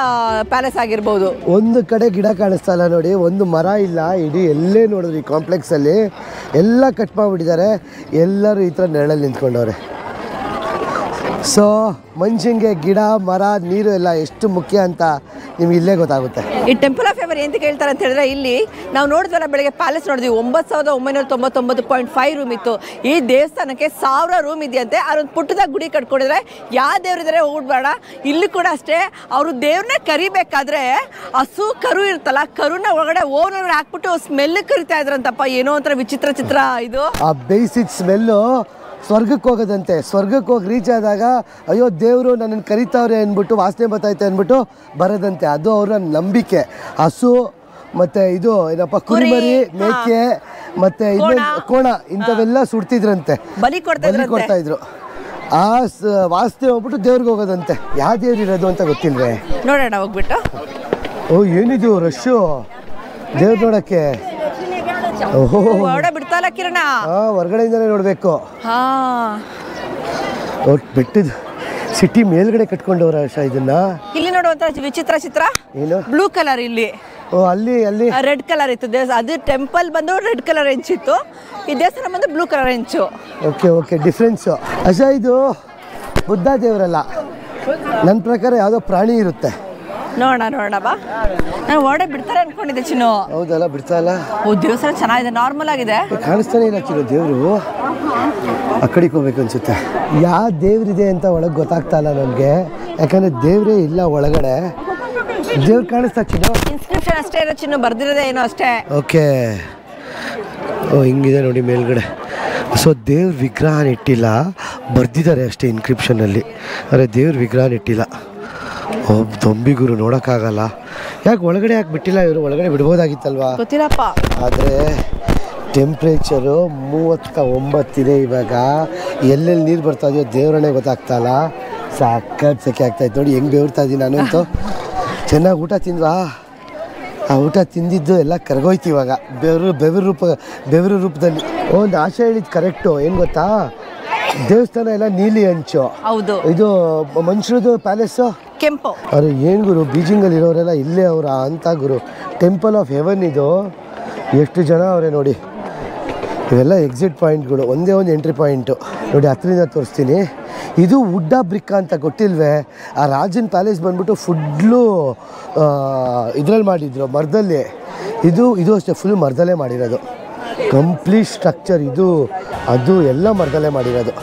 ಪ್ಯಾಲೇಸ್ ಆಗಿರ್ಬೋದು. ಒಂದು ಕಡೆ ಗಿಡ ಕಾಣಿಸ್ತಾ ಇಲ್ಲ ನೋಡಿ, ಒಂದು ಮರ ಇಲ್ಲ. ಇಡೀ ಎಲ್ಲೇ ನೋಡಿದ್ರಿ ಈ ಕಾಂಪ್ಲೆಕ್ಸಲ್ಲಿ ಎಲ್ಲ ಕಟ್ ಮಾಡಿಬಿಟ್ಟಿದ್ದಾರೆ. ಎಲ್ಲರೂ ಈ ಥರ ನೆರಳಲ್ಲಿ ನಿಂತ್ಕೊಂಡವ್ರೆ. ಸೊ ಮನುಷ್ಯಂಗೆ ಗಿಡ, ಮರ, ನೀರು ಎಲ್ಲ ಎಷ್ಟು ಮುಖ್ಯ ಅಂತ ನಿಮ್ಗೆ ಇಲ್ಲೇ ಗೊತ್ತಾಗುತ್ತೆ. ಈ ಟೆಂಪಲ್ ಆಫ್ ಹೆವನ್ ಎಂತ ಹೇಳ್ತಾರೆ ಅಂತ ಹೇಳಿದ್ರೆ, ಇಲ್ಲಿ ನಾವು ನೋಡಿದ್ವಲ್ಲ ಬೆಳಗ್ಗೆ ಪ್ಯಾಲೇಸ್ ನೋಡಿದ್ವಿ, 9,999.5 ರೂಮ್ ಇತ್ತು. ಈ ದೇವಸ್ಥಾನಕ್ಕೆ 1000 ರೂಮ್ ಇದೆಯಂತೆ. ಅವ್ರೊಂದು ಪುಟ್ಟದಾಗ ಗುಡಿ ಕಟ್ಕೊಂಡಿದ್ರೆ ಯಾವ ದೇವ್ರಿದ್ದಾರೆ ಹೋಗ್ಬೇಡ. ಇಲ್ಲಿ ಕೂಡ ಅಷ್ಟೇ, ಅವರು ದೇವ್ರನ್ನ ಕರಿಬೇಕಾದ್ರೆ ಹಸು ಕರು ಇರ್ತಲ್ಲ, ಕರುನ ಒಳಗಡೆ ಓನರ್ ಹಾಕ್ಬಿಟ್ಟು ಸ್ಮೆಲ್ ಕರಿತಾ ಇದ್ರಂತಪ್ಪ. ಏನೋ ಒಂಥರ ವಿಚಿತ್ರ ಇದು. ಆ ಬೇಯಿಸಿದ ಸ್ಮೆಲ್ಲು ಸ್ವರ್ಗಕ್ಕೆ ಹೋಗೋದಂತೆ. ಸ್ವರ್ಗಕ್ಕೆ ಹೋಗಿ ರೀಚ್ ಆದಾಗ ಅಯ್ಯೋ ದೇವರು ನನ್ನನ್ನು ಕರಿತಾವ್ರೆ ಅಂದ್ಬಿಟ್ಟು ವಾಸನೆ ಬರ್ತೈತೆ ಅಂದ್ಬಿಟ್ಟು ಬರೋದಂತೆ. ಅದು ಅವರ ನಂಬಿಕೆ. ಹಸು ಮತ್ತು ಇದು ಏನಪ್ಪ ಕುರಿಮರಿ, ಮೇಕೆ ಮತ್ತು ಕೋಣ ಇಂಥವೆಲ್ಲ ಸುಡ್ತಿದ್ರಂತೆ, ಬಲಿ ಕೊಡ್ತಾ ಇದ್ರು. ಆ ವಾಸನೆ ಹೋಗ್ಬಿಟ್ಟು ದೇವ್ರಿಗೆ ಹೋಗೋದಂತೆ. ಯಾವ ದೇವ್ರು ಇರೋದು ಅಂತ ಗೊತ್ತಿಲ್ವೇ? ನೋಡೋಣ ಹೋಗ್ಬಿಟ್ಟು. ಓ ಏನಿದು ರಶ್ಶು ದೇವ್ರು ನೋಡಕ್ಕೆ. ಓಹೋ ಬಿಡ್ತಾಲ್ಲ ಕಿರಣ. ಹೊರಗಡೆಯಿಂದಲೇ ನೋಡಬೇಕು. ಬೆಟ್ಟದ ಸಿಟಿ ಮೇಲ್ಗಡೆ ಕಟ್ಕೊಂಡವ್ರ ಇದನ್ನ. ಇಲ್ಲಿ ನೋಡುವಂತ ವಿಚಿತ್ರ ಚಿತ್ರ ಏನು ಬ್ಲೂ ಕಲರ್ ಇಲ್ಲಿ. ಓ ಅಲ್ಲಿ ರೆಡ್ ಕಲರ್ ಇತ್ತು ದೇವಸ್ಥಾನ. ಅದು ಟೆಂಪಲ್ ಬಂದು ರೆಡ್ ಕಲರ್ ಹೆಂಚಿತ್ತು, ಈ ದೇವಸ್ಥಾನ ಬಂದು ಬ್ಲೂ ಕಲರ್ ಹೆಂಚು. Okay difference. ಅಷ್ಟೇ ಇದು ಬುದ್ಧ ದೇವರಲ್ಲ, ನನ್ನ ಪ್ರಕಾರ ಯಾವುದೋ ಪ್ರಾಣಿ ಇರುತ್ತೆ. ನೋಡೋಣ ಬಾ. ನಾನು ಒಡೆ ಬಿಡ್ತಾರೆ ಅನ್ಕೊಂಡಿದ್ದೆ ಚಿನ್ನು. ಹೌದಲ್ಲ ಬಿಡ್ತಾ ಇಲ್ಲ. ಓ ದೇವಸ್ಥಾನ ಚೆನ್ನಾಗಿದೆ, ನಾರ್ಮಲ್ ಆಗಿದೆ, ಕಾಣಿಸ್ತಾನೆ ಇಲ್ಲ ಚಿನ್ನು ದೇವರು. ಆ ಕಡೆಗೆ ಹೋಗ್ಬೇಕು ಅನ್ಸುತ್ತೆ. ಯಾವ ದೇವ್ರಿದೆ ಅಂತ ಒಳಗೆ ಗೊತ್ತಾಗ್ತಾ ಇಲ್ಲ ನನಗೆ, ಯಾಕಂದ್ರೆ ದೇವ್ರೇ ಇಲ್ಲ ಒಳಗಡೆ. ದೇವ್ರು ಕಾಣಿಸ್ತಾ ಚಿನ್ನು, ಇನ್ಸ್ಕ್ರಿಪ್ಷನ್ ಅಷ್ಟೇ ಇರೋ ಚಿನ್ನು, ಬರ್ದಿರೋದೇ ಏನೋ ಅಷ್ಟೇ. ಓಕೆ. ಓ ಹಿಂಗಿದೆ ನೋಡಿ ಮೇಲ್ಗಡೆ. ಸೊ ದೇವ್ರ ವಿಗ್ರಹನ ಇಟ್ಟಿಲ್ಲ, ಬರ್ದಿದ್ದಾರೆ ಅಷ್ಟೇ ಇನ್ಕ್ರಿಪ್ಷನಲ್ಲಿ. ಅರೆ ದೇವ್ರ ವಿಗ್ರಹನ ಇಟ್ಟಿಲ್ಲ. ದೊಂಬಿಗುರು ನೋಡೋಕ್ಕಾಗಲ್ಲ. ಯಾಕೆ ಒಳಗಡೆ ಯಾಕೆ ಬಿಟ್ಟಿಲ್ಲ ಇವರು? ಒಳಗಡೆ ಬಿಡ್ಬೋದಾಗಿತ್ತಲ್ವಾ? ಗೊತ್ತಿಲ್ಲಪ್ಪ. ಆದರೆ ಟೆಂಪ್ರೇಚರು 39 ಇದೆ ಇವಾಗ. ಎಲ್ಲೆಲ್ಲಿ ನೀರು ಬರ್ತಾ ಇದೆಯೋ ದೇವ್ರನ್ನೇ ಗೊತ್ತಾಗ್ತಾಯಿಲ್ಲ. ಸಕ್ಕತ್ ಸೆಕೆ ಆಗ್ತಾಯಿತ್ತು ನೋಡಿ, ಹೆಂಗೆ ಬೆವರ್ತಾ ಇದ್ದೀನಿ ನಾನಂತೂ. ಚೆನ್ನಾಗಿ ಊಟ ತಿಂದ್ವಾ? ಆ ಊಟ ತಿಂದಿದ್ದು ಎಲ್ಲ ಕರಗೋಯ್ತು ಇವಾಗ ಬೆವರು ರೂಪದಲ್ಲಿ. ಒಂದು ಆಶೆ ಹೇಳಿದ್ದು ಕರೆಕ್ಟು. ಏನು ಗೊತ್ತಾ, ದೇವಸ್ಥಾನ ಎಲ್ಲ ನೀಲಿ ಹಂಚು. ಹೌದು. ಇದು ಮನುಷ್ಯರದು ಪ್ಯಾಲೇಸು ಕೆಂಪು. ಅರೆ ಏನು ಗುರು, ಬೀಜಿಂಗಲ್ಲಿ ಇರೋರೆಲ್ಲ ಇಲ್ಲೇ ಅವರ ಅಂತ ಗುರು. ಟೆಂಪಲ್ ಆಫ್ ಹೆವನ್ ಇದು. ಎಷ್ಟು ಜನ ಅವರೇ ನೋಡಿ. ಇವೆಲ್ಲ ಎಕ್ಸಿಟ್ ಪಾಯಿಂಟ್ಗಳು, ಒಂದೇ ಒಂದು ಎಂಟ್ರಿ ಪಾಯಿಂಟು ನೋಡಿ. ಹತ್ತಿರದಿಂದ ತೋರಿಸ್ತೀನಿ. ಇದು ವುಡ್ಡ ಬ್ರಿಕ್ಕಾ ಅಂತ ಗೊತ್ತಿಲ್ವೇ? ಆ ರಾಜನ್ ಪ್ಯಾಲೇಸ್ ಬಂದ್ಬಿಟ್ಟು ಫುಡ್ಲು ಇದ್ರಲ್ಲಿ ಮಾಡಿದ್ರು, ಮರದಲ್ಲಿ. ಇದು ಅಷ್ಟೇ ಫುಲ್ ಮರದಲ್ಲೇ ಮಾಡಿರೋದು. ಕಂಪ್ಲೀಟ್ ಸ್ಟ್ರಕ್ಚರ್ ಇದು ಅದು ಎಲ್ಲ ಮರದಲ್ಲೇ ಮಾಡಿರೋದು.